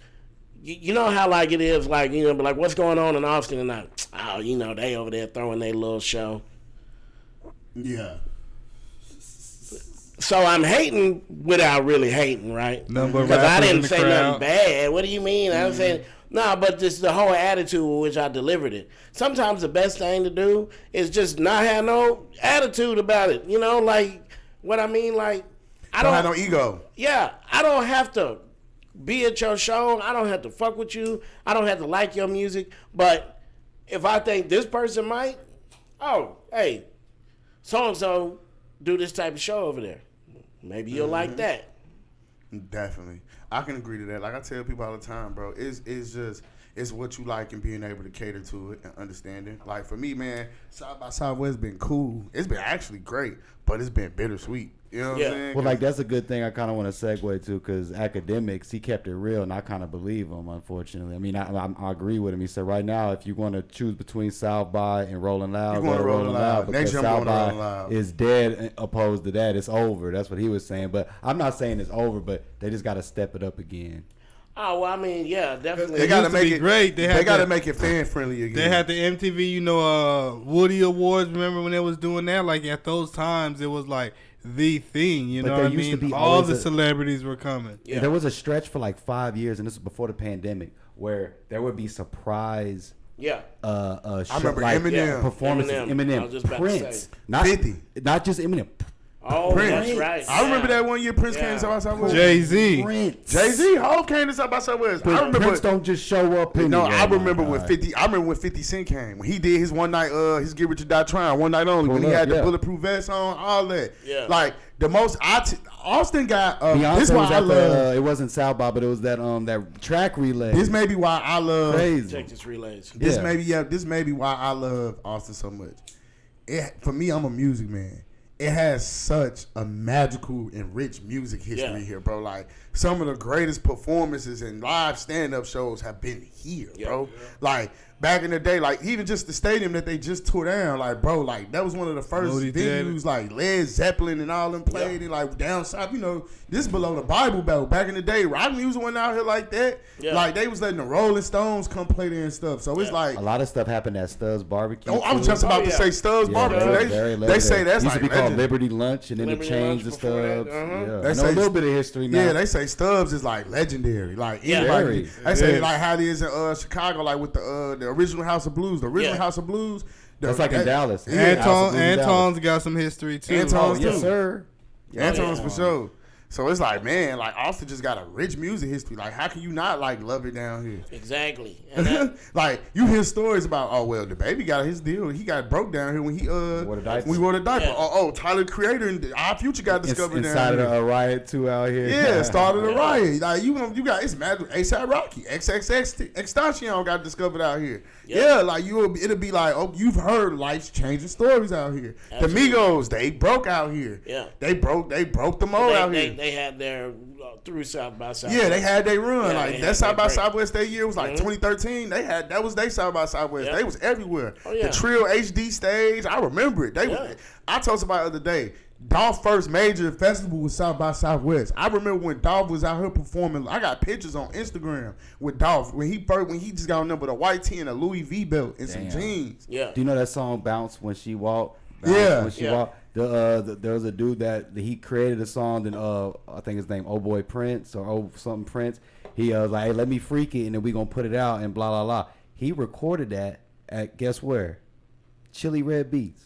you know how like it is, like, you know, but like what's going on in Austin and oh, you know, they over there throwing their little show. Yeah. So I'm hating without really hating, right? Because I didn't say nothing bad. What do you mean? I'm saying, no, but just the whole attitude with which I delivered it. Sometimes the best thing to do is just not have no attitude about it. You know, like, what I mean, like, I don't have no ego. Yeah, I don't have to be at your show. I don't have to fuck with you. I don't have to like your music. But if I think this person might, oh, hey, so-and-so do this type of show over there. Maybe you'll like that. Definitely. I can agree to that. Like I tell people all the time, bro, it's what you like and being able to cater to it and understanding. Like for me, man, South by Southwest been cool. It's been actually great, but it's been bittersweet. You know what I'm saying? Well, like that's a good thing I kind of want to segue to because academics, he kept it real, and I kind of believe him, unfortunately. I mean, I agree with him. He said right now, if you want to choose between South by and Rolling Loud, go to Rolling Loud. Because Next year South I'm going to Rolling Loud. is dead opposed to that. It's over. That's what he was saying. But I'm not saying it's over, but they just got to step it up again. Oh, well, I mean, yeah, definitely. They got to make it great. They got to make it fan friendly again. They had the MTV, you know, Woody Awards. Remember when they was doing that? Like at those times, it was like the thing. You know what I mean? All the celebrities were coming. Yeah. There was a stretch for like 5 years, and this was before the pandemic, where there would be surprise Yeah. I remember Eminem. performances. Eminem. I was just about to Prince, say. not 50. not just Eminem. Oh, Prince. that's right. I remember Yeah. that one year Prince came to South by Southwest. Jay-Z. Prince. Jay-Z, Hov came to South by Southwest. I But remember. Prince don't just show up. No, I anywhere, remember my when God. 50. I remember when 50 Cent came when he did his one night. His Get Rich or Die Trying one night only when he Pull up, had the yeah. bulletproof vest on, all that. Yeah. Like the most. Austin got. Beyonce This why was I at love. it wasn't South by, but it was that track relay. This may be why I love. Crazy. Texas Relays. This Yeah. This may be why I love Austin so much. For me, I'm a music man. It has such a magical and rich music history here, bro. Like some of the greatest performances and live stand-up shows have been here, bro. Like back in the day, like even just the stadium that they just tore down, like bro, like that was one of the first Moody venues, like Led Zeppelin and all them played in, like down south. You know, this is below the Bible Belt. Back in the day, rock music went out here like that. Yeah. Like they was letting the Rolling Stones come play there and stuff. So it's like. A lot of stuff happened at Stubbs Barbecue. Oh, I was too. just about to yeah. say Stubbs Yeah, Barbecue. that was very They say legendary. that's used like to be called legendary. Liberty Lunch, and then Liberty it changed Lunch to before that, Stubbs. uh-huh. Yeah, They I know say- a little bit of history now. Yeah, they say Stubbs is like legendary. Like Yeah. anybody, Very. they say It like how it is in Chicago, like with the original House of Blues. The original Yeah. House of Blues. That's like in Dallas. Yeah, Anton's got some history too. Anton's Yes, too. sir. Anton's yeah. for sure. So it's like, man, like Austin just got a rich music history. Like, how can you not like love it down here? Exactly. And that, Like you hear stories about, oh well, the baby got his deal. He got broke down here when he Wore the diaper. when he wore the diaper. Yeah. Oh, Tyler Creator and Our Future got discovered Inside down of here. a riot too out here. Yeah, started a riot. Like you got it's mad. ASAP Rocky, XXX Extension got discovered out here. Yeah. Yeah, like it'll be like, oh, you've heard life changing stories out here. Absolutely. The Migos, they broke out here. Yeah. they broke the mold out here. they had their through South by South. Yeah, they had their run. Yeah, they like had that South by their break. Southwest that year was like 2013. That was they South by Southwest. Yeah. They was everywhere. Oh, yeah. The Trill HD stage, I remember it. Yeah. I told somebody the other day, Dolph's first major festival was South by Southwest. I remember when Dolph was out here performing. I got pictures on Instagram with Dolph when he just got on there with a white tee and a Louis V belt and some Damn. jeans. Yeah. Do you know that song "Bounce When She Walk"? Bounce Yeah. When She Yeah. Walk. There was a dude that he created a song. Then I think his name Oh Boy Prince or Oh something Prince. He was like, hey, let me freak it, and then we gonna put it out and blah blah blah. He recorded that at guess where? Chili Red Beats.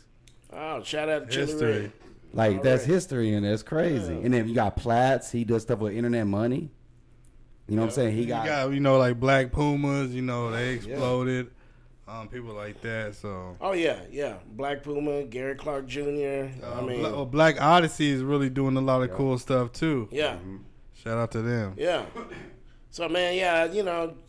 Oh, shout out to Chili History. Red. Like All that's right. history and that's crazy. And then you got Platts. He does stuff with Internet Money. You know what I'm saying? He You got, got like Black Pumas. They exploded. People like that. So Oh yeah, yeah. Black Puma, Gary Clark Jr. I mean, Black Odyssey is really doing a lot of cool stuff too. yeah, Shout out to them. yeah. So man, yeah,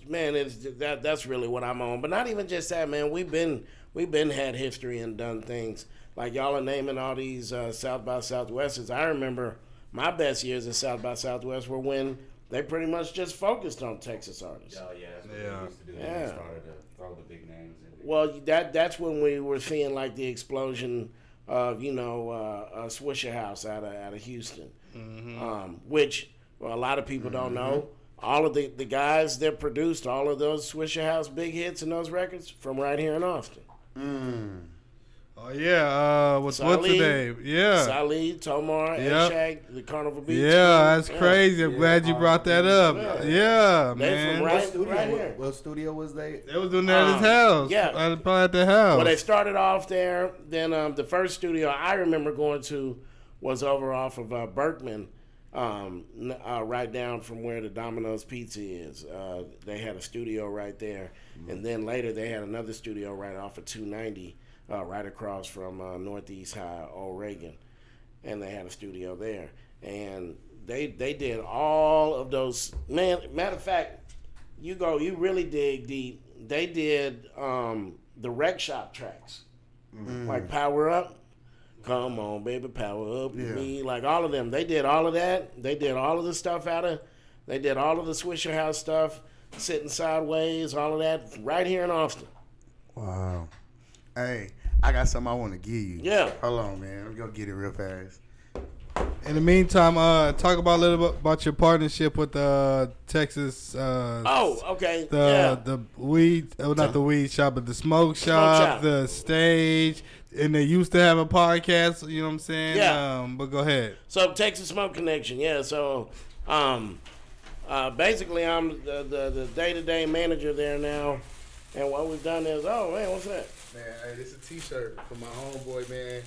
man, it's that's really what I'm on. But not even just that, man. We've been had history and done things like y'all are naming all these South by Southwests. I remember my best years at South by Southwest were when they pretty much just focused on Texas artists. Oh yeah, that's what Yeah. they used to do. Yeah. They started to throw the big names in. Well, that's when we were seeing like the explosion of Swisher House out of Houston, which a lot of people don't know. All of the guys that produced all of those Swisher House big hits and those records from right here in Austin. Oh yeah. What's Salih, today? Yeah. Salih, Tomar, Yep. Shaq, the Carnival Beach. Yeah, Crew. that's crazy. I'm glad you brought that up. Yeah, They man. from right here. What studio was they? They was doing that at his house. yeah. Probably at the house. Well, they started off there. Then the first studio I remember going to was over off of Berkman, right down from where the Domino's Pizza is. They had a studio right there. And then later they had another studio right off of 290, right across from Northeast High, Old Reagan. And they had a studio there. And they did all of those. Man, matter of fact, you really dig deep. They did the Rec Shop tracks, like Power Up. Come on, baby, power up with me. Like all of them. They did all of that. They did all of the stuff they did all of the Swisher House stuff, Sitting Sideways, all of that, right here in Austin. Wow. Hey, I got something I want to give you. Yeah. Hold on, man. Let me go get it real fast. In the meantime, talk about a little bit about your partnership with Texas. Okay. The weed, not the weed shop, but the smoke shop, the stage, and they used to have a podcast. You know what I'm saying? Yeah. But go ahead. So Texas Smoke Connection, yeah. So, basically, I'm the day-to-day manager there now. And what we've done is, oh man, what's that? Man, hey, this is a T-shirt from my homeboy, man.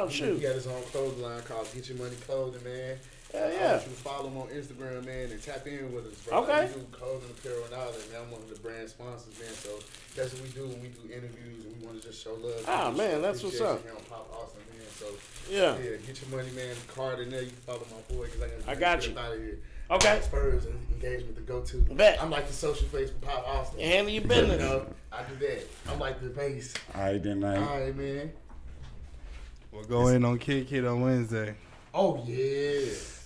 Shoot. He got his own clothing line called Get Your Money Clothing, man. Yeah, I yeah. want you to follow him on Instagram, man, and tap in with us, bro. Okay. We do clothing, apparel, and all that, man. I'm one of the brand sponsors, man. So that's what we do when we do interviews, and we want to just show love. Ah, man, that's what's up. Here on Pop Austin, man. So Yeah. Get Your Money, man. Card in there. You can follow my boy because I got you. Out of here. Okay. Spurs and engagement to go to. Bet. I'm like the social face for Pop Austin. Handle your business. You know, I do that. I'm like the base. All right, then, All man. right, man. We'll go in on Kid Kid on Wednesday. Oh yeah.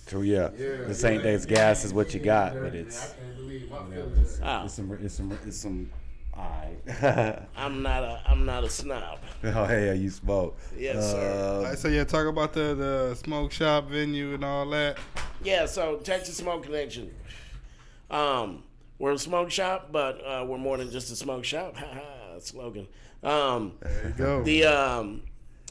True, yeah. Yeah. The St. Dave's gas is what you got, but I it's can't believe my you know, feelings. it's some. All right. I'm not a snob. Oh, hey, you smoke. Yes, sir. All right, so yeah, talk about the smoke shop venue and all that. Yeah, so Texas Smoke Connection. We're a smoke shop, but we're more than just a smoke shop. Ha ha, slogan. There you go.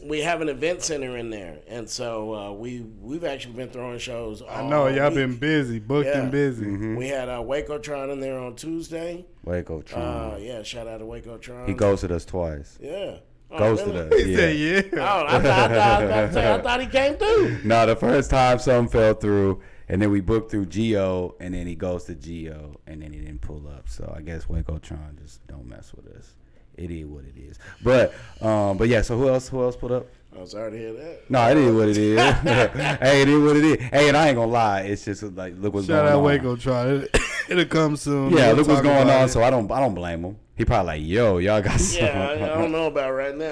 We have an event center in there, and so we've actually been throwing shows. I know y'all week. been busy, booked Yeah. and busy. We had Wacotron in there on Tuesday. Waco Tron. Yeah, shout out to Wacotron. He ghosted us twice. Yeah. Oh, Ghosted really? us. He Yeah. said yeah. Oh, I thought he came through. No, the first time something fell through, and then we booked through Geo, and then he ghosted Geo, and then he didn't pull up. So I guess Wacotron just don't mess with us. It is what it is. But yeah. So who else put up? I was sorry to hear that. No, it is what it is. Hey, it is what it is. Hey, and I ain't gonna lie. It's just like look what's Shout going out on. Waco Try. It'll come soon. Yeah, We'll look what's talk going about on. it. So I don't blame him. He probably like, yo, y'all got something. Yeah, I don't know about right now.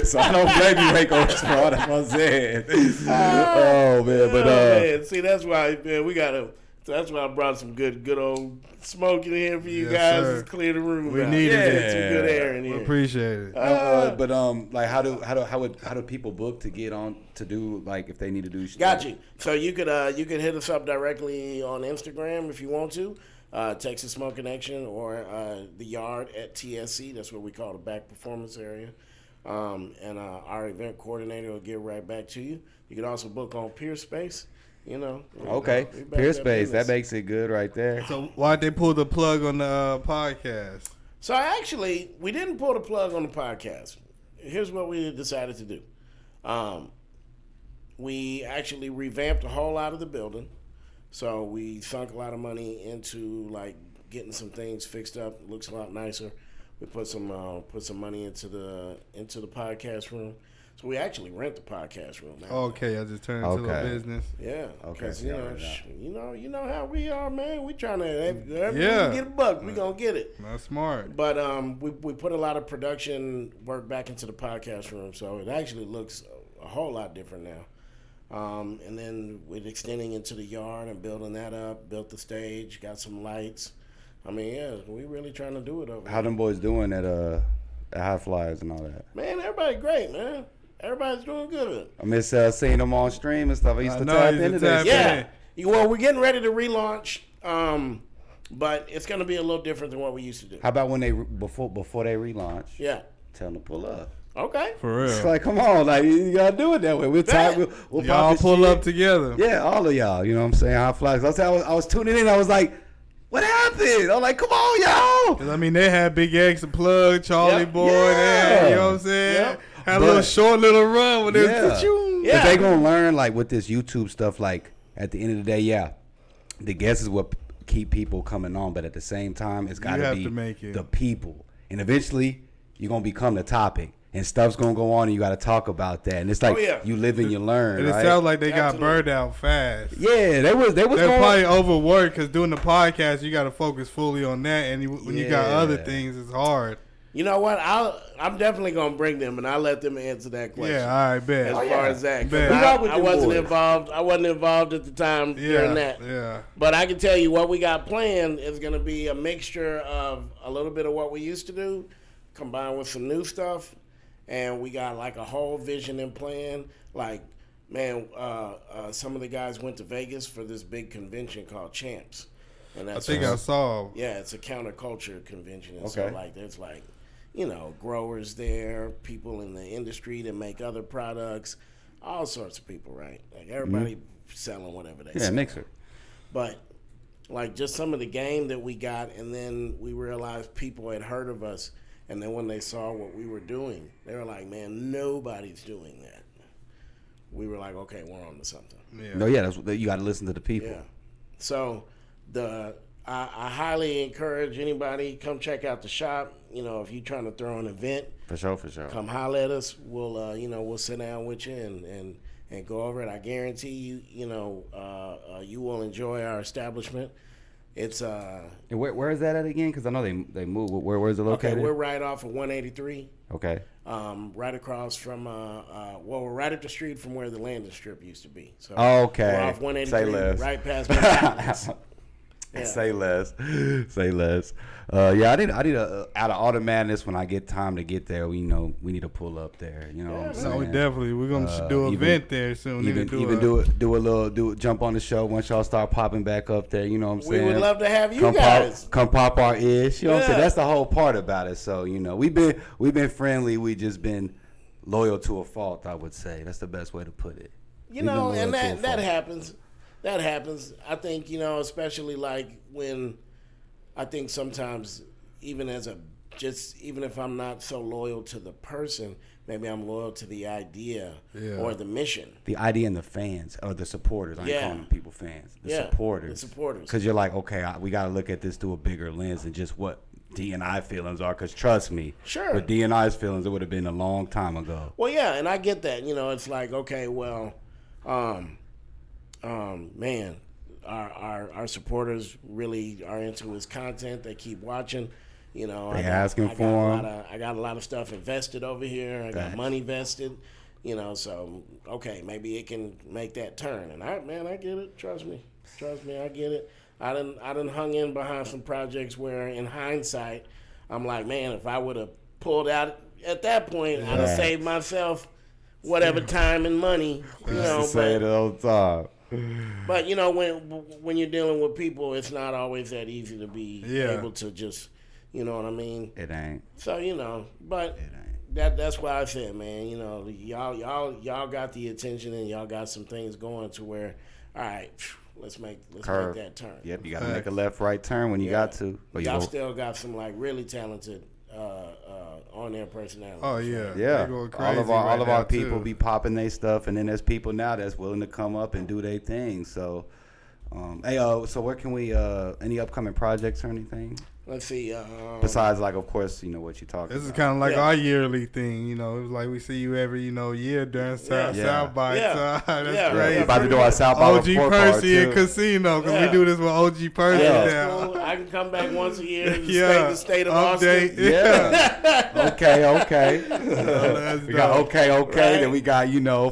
So I don't blame you, Waco Tron. That's what I'm saying. Oh man, but man, see, that's why, man, we gotta. That's why I brought some good old smoke in here for you Yes, guys sir. to clear the room. We out. needed Get it. some good air in We here. appreciate it. but like how do people book to get on to do like if they need to do stuff? Got you. So you could hit us up directly on Instagram if you want to, Texas Smoke Connection, or the Yard at TSC. That's what we call the back performance area. And our event coordinator will get right back to you. You can also book on Peer Space. You know. Okay, we back Peer that Space, that business. makes it good right there. So why'd they pull the plug on the podcast? So we didn't pull the plug on the podcast. Here's what we decided to do. We actually revamped a whole lot of the building. So we sunk a lot of money into like getting some things fixed up. It looks a lot nicer. We put some money into the podcast room. So we actually rent the podcast room now. Okay, I just turned into a Okay. business. Yeah, Okay, because yeah, right you know how we are, man. We trying to every Yeah. we get a buck, we gonna get it. That's smart. But we put a lot of production work back into the podcast room, so it actually looks a whole lot different now. And then we're extending into the yard and building that up. Built the stage, got some lights. I mean, yeah, we really trying to do it over How here. them boys doing at High Flyers and all that? Man, everybody great, man. Everybody's doing good. I miss seeing them on stream and stuff. I used I to know, tap you into used to that. tap shit. Yeah. Well, we're getting ready to relaunch, but it's going to be a little different than what we used to do. How about when they before they relaunch? Yeah. Tell them to pull up. Okay. For It's real. like, come on, like you gotta do it that way. We'll Bet. talk. We'll Y'all pop this pull shit. up together. Yeah, all of y'all. You know what I'm saying? High Flyers. I was tuning in. I was like, what happened? I'm like, come on, y'all. Cause I mean, they had Big X, the plug, Charlie Yep. Boy. Yeah. They had, you know what I'm saying? Yep. Had a little But- short little run with Yeah. this. Yeah. But they gonna learn like with this YouTube stuff. Like at the end of the day, yeah, the guests is what keep people coming on. But at the same time, it's got have be to make it. the people, and eventually you're gonna become the topic, and stuff's gonna go on, and you got to talk about that. And it's like Oh, yeah. you live and you learn. And it right? sounds like they got Absolutely. burned out fast. Yeah, they was They're going. probably overworked because doing the podcast, you got to focus fully on that. And when you got other Yeah. things, it's hard. You know what? I'm definitely gonna bring them, and I'll let them answer that question. Yeah, all right, bet. As Oh, far yeah. as that, 'cause Bet. We rock with I them wasn't boys. involved. I wasn't involved at the time yeah, during that. yeah. But I can tell you what we got planned is going to be a mixture of a little bit of what we used to do, combined with some new stuff, and we got like a whole vision and plan. Like, man, some of the guys went to Vegas for this big convention called Champs, and I that's think I saw. yeah, it's a counterculture convention, and so Okay. like there's like, you know, growers there, people in the industry that make other products, all sorts of people, right? Like everybody selling whatever they Yeah, sell. mixer. But like just some of the game that we got, and then we realized people had heard of us, and then when they saw what we were doing, they were like, "Man, nobody's doing that." We were like, "Okay, we're on to something." Yeah. No, yeah, you got to listen to the people. Yeah. So I highly encourage anybody, come check out the shop. You know, if you're trying to throw an event, For sure. come holler at us. We'll we'll sit down with you and go over it. I guarantee you, you will enjoy our establishment. It's And where is that at again? Because I know they moved. Where is it located? okay. We're right off of 183. Okay. Right across from we're right up the street from where the landing strip used to be. So Okay. we're off 183, Say less. right past McDonald's. Yeah. Say less. Say less. Yeah, I need a out of all the madness when I get time to get there. We need to pull up there. You know what I'm saying? No, we're gonna do an event there soon. Do jump on the show once y'all start popping back up there. You know what I'm We saying? would love to have you guys. Come pop our ish. You know what I'm saying? Yeah. That's the whole part about it. So we've been friendly. We just been loyal to a fault. I would say that's the best way to put it. And that happens. That happens. I think, especially like when I think sometimes even if I'm not so loyal to the person, maybe I'm loyal to the idea or the mission. The idea and the fans or the supporters. I ain't calling people fans. The supporters. The supporters. Because you're like, okay, we got to look at this through a bigger lens than just what D&I feelings are. Because trust me, Sure. with D&I's feelings, it would have been a long time ago. Well, yeah, and I get that. It's like, okay, well, man, our supporters really are into his content. They keep watching. They asking for him. I got a lot of stuff invested over here. I got money vested. So okay, maybe it can make that turn. And I get it. Trust me, I get it. I done hung in behind some projects where, in hindsight, I'm like, man, if I would have pulled out at that point, I'd have saved myself whatever time and money. Say it all the time. But when you're dealing with people, it's not always that easy to be able to just, you know what I mean? It ain't. So but It ain't. that's why I said, man, y'all got the attention and y'all got some things going to where, all right, let's make that turn. Yep, you got to make a left-right turn when you got to. But y'all still got some like really talented on-air personalities. Oh yeah, yeah. They go All crazy of our right now, people too. be popping their stuff, and then there's people now that's willing to come up and do their thing. So, so where can we? Any upcoming projects or anything? Let's see. Besides, like, of course, what you talking This is about. kind of like our yearly thing, It was like we see you every, year during South by. Yeah. That's Yeah. crazy. We're about to do our South by OG report card, Percy and too. Casino, because Yeah. we do this with OG Percy Yeah. now. Cool. I can come back once a year to Yeah. the state of Update. Austin. Yeah. okay. That's We got dope. okay. Right. Then we got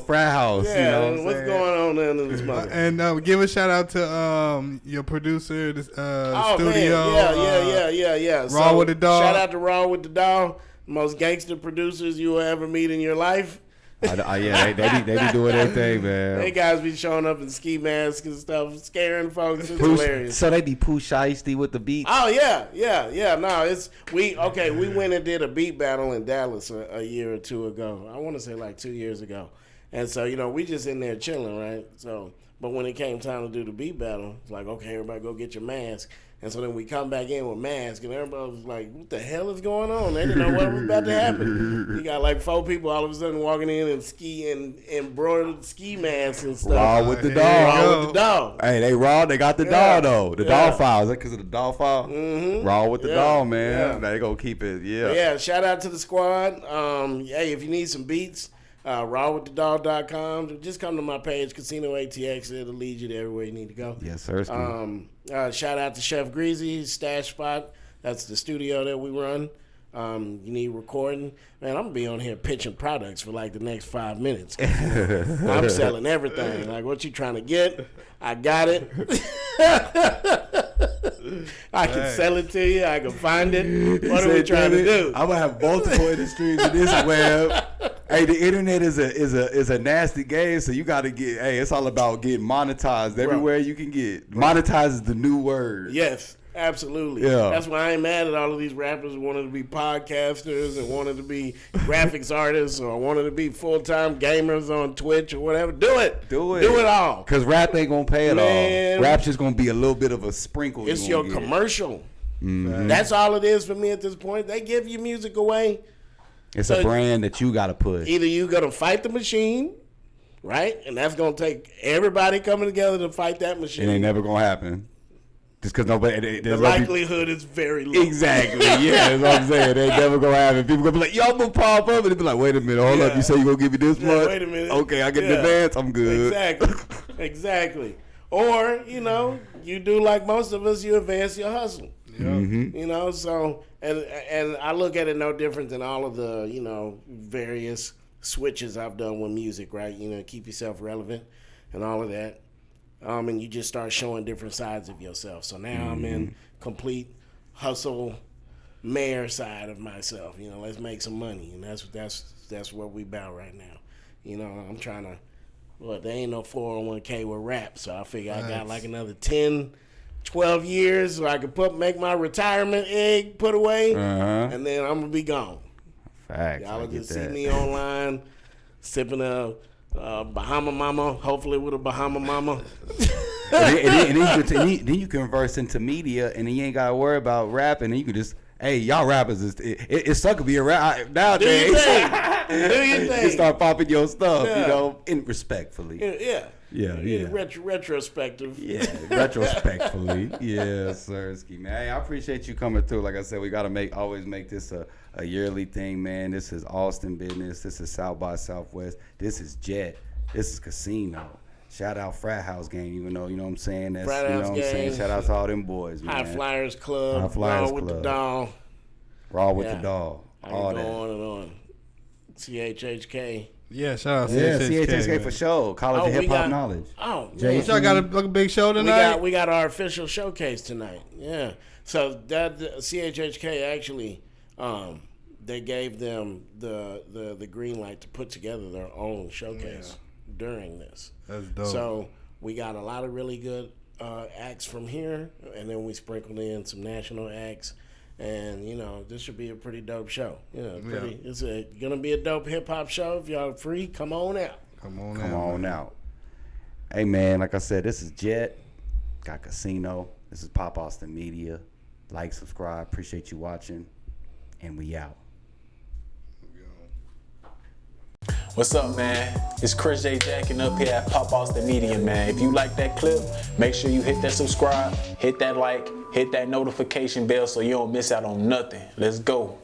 frat house. Yeah, what I'm what's saying? going on in this month? And give a shout out to your producer, the Oh studio. man, yeah. Raw with the Dog. Shout out to Raw with the Dog, most gangster producers you will ever meet in your life. Yeah, they be doing their thing, man. They guys be showing up in ski masks and stuff, scaring folks. It's hilarious. So they be Pooh Shiesty with the beats. Oh yeah. No, we went and did a beat battle in Dallas a year or two ago. I want to say like 2 years ago, and so we just in there chilling, right? So, but when it came time to do the beat battle, it's like, okay, everybody go get your mask. And so then we come back in with masks, and everybody was like, what the hell is going on? They didn't know what was about to happen. You got like 4 people all of a sudden walking in and embroidered ski masks and stuff. Raw with the Here dog. you Raw go. with the dog. Hey, they raw. They got the dog though. The Yeah. dog file. Is that because of the dog file? Mm-hmm. Raw with the Yeah. dog, man. Yeah. They gonna keep it. But Yeah. yeah, shout out to the squad. Hey, if you need some beats, rawwiththedog.com. Just come to my page, CASINOATX. It'll lead you to everywhere you need to go. Yes, sir. Shout out to Chef Greasy, Stash Spot. That's the studio that we run. You need recording. Man, I'm going to be on here pitching products for like the next 5 minutes. I'm selling everything. Like, what you trying to get? I got it. I can sell it to you. I can find it. What are we trying to do? I'm gonna have multiple industries in this web. Hey, the internet is a nasty game, so you got to get. Hey, it's all about getting monetized everywhere you can get. Monetized is the new word. Yes. Absolutely. Yeah. That's why I ain't mad at all of these rappers who wanted to be podcasters and wanted to be graphics artists or wanted to be full-time gamers on Twitch or whatever. Do it. Do it. Do it all. Cause rap ain't gonna pay it Man. all. Rap's just gonna be a little bit of a sprinkle. It's you your gonna get. commercial. Mhm. That's all it is for me at this point. They give you music away. It's So a brand that you gotta push. Either you gonna fight the machine, right? And that's gonna take everybody coming together to fight that machine. It ain't never gonna happen. Just cause nobody. The likelihood is very low. Exactly. Yeah, that's what I'm saying. They ain't never gonna happen. People gonna be like, "Yo, I'm gonna pop up," and they be like, "Wait a minute, hold up. Yeah. You say you gonna give me this much? Wait a minute. Okay, I get Yeah. the advance. I'm good." Exactly. Or, you do like most of us, you advance your hustle. Mm-hmm. So and I look at it no different than all of the, various switches I've done with music, right? Keep yourself relevant and all of that. And you just start showing different sides of yourself. So now I'm in complete hustle mayor side of myself. Let's make some money, and that's what we about right now. I'm trying to. Well, there ain't no 401k with rap, so I figure I got like another 10, 12 years so I can make my retirement egg put away, and then I'm gonna be gone. Facts. Y'all I will get just see that. me online sipping a Bahama Mama, hopefully with a Bahama Mama. and then you converse into media, and then you ain't gotta worry about rapping, and you can just, hey, y'all rappers, it suck to be a rap nowadays. Do your thing. You start popping your stuff, Yeah. in respectfully. Yeah. Retrospective. Yeah, retrospectfully. Yeah, Sirski, man. Hey, I appreciate you coming through. Like I said, we gotta always make this a yearly thing, man. This is Austin business. This is South by Southwest. This is Jet. This is Casino. Shout out Frat House Gang, even though, you know what I'm saying? That's, Frat you know House what I'm saying? Gang. Shout out to all them boys, man. High Flyers Club. High Flyers Raw with Club. the Doll. Raw with Yeah. the dog. I All can go that. on and on. CHHK. Yeah, shout out Yeah, CHSK, CHSK man. for sure. College Oh, of we Hip Hop got- Knowledge. Oh, Jay- man. Y'all got a big show tonight? We got our official showcase tonight. Yeah. So that CHHK actually, they gave them the green light to put together their own showcase during this. That's dope. So we got a lot of really good acts from here, and then we sprinkled in some national acts. And, this should be a pretty dope show. It's going to be a dope hip-hop show. If y'all are free, come on out. Come on Come on out. Hey, man, like I said, this is Jet. Got Casino. This is Pop Austin Media. Like, subscribe. Appreciate you watching. And we out. What's up, man? It's Chris J. Jackin up here at Pop Austin Media, man. If you like that clip, make sure you hit that subscribe, hit that like, hit that notification bell so you don't miss out on nothing. Let's go.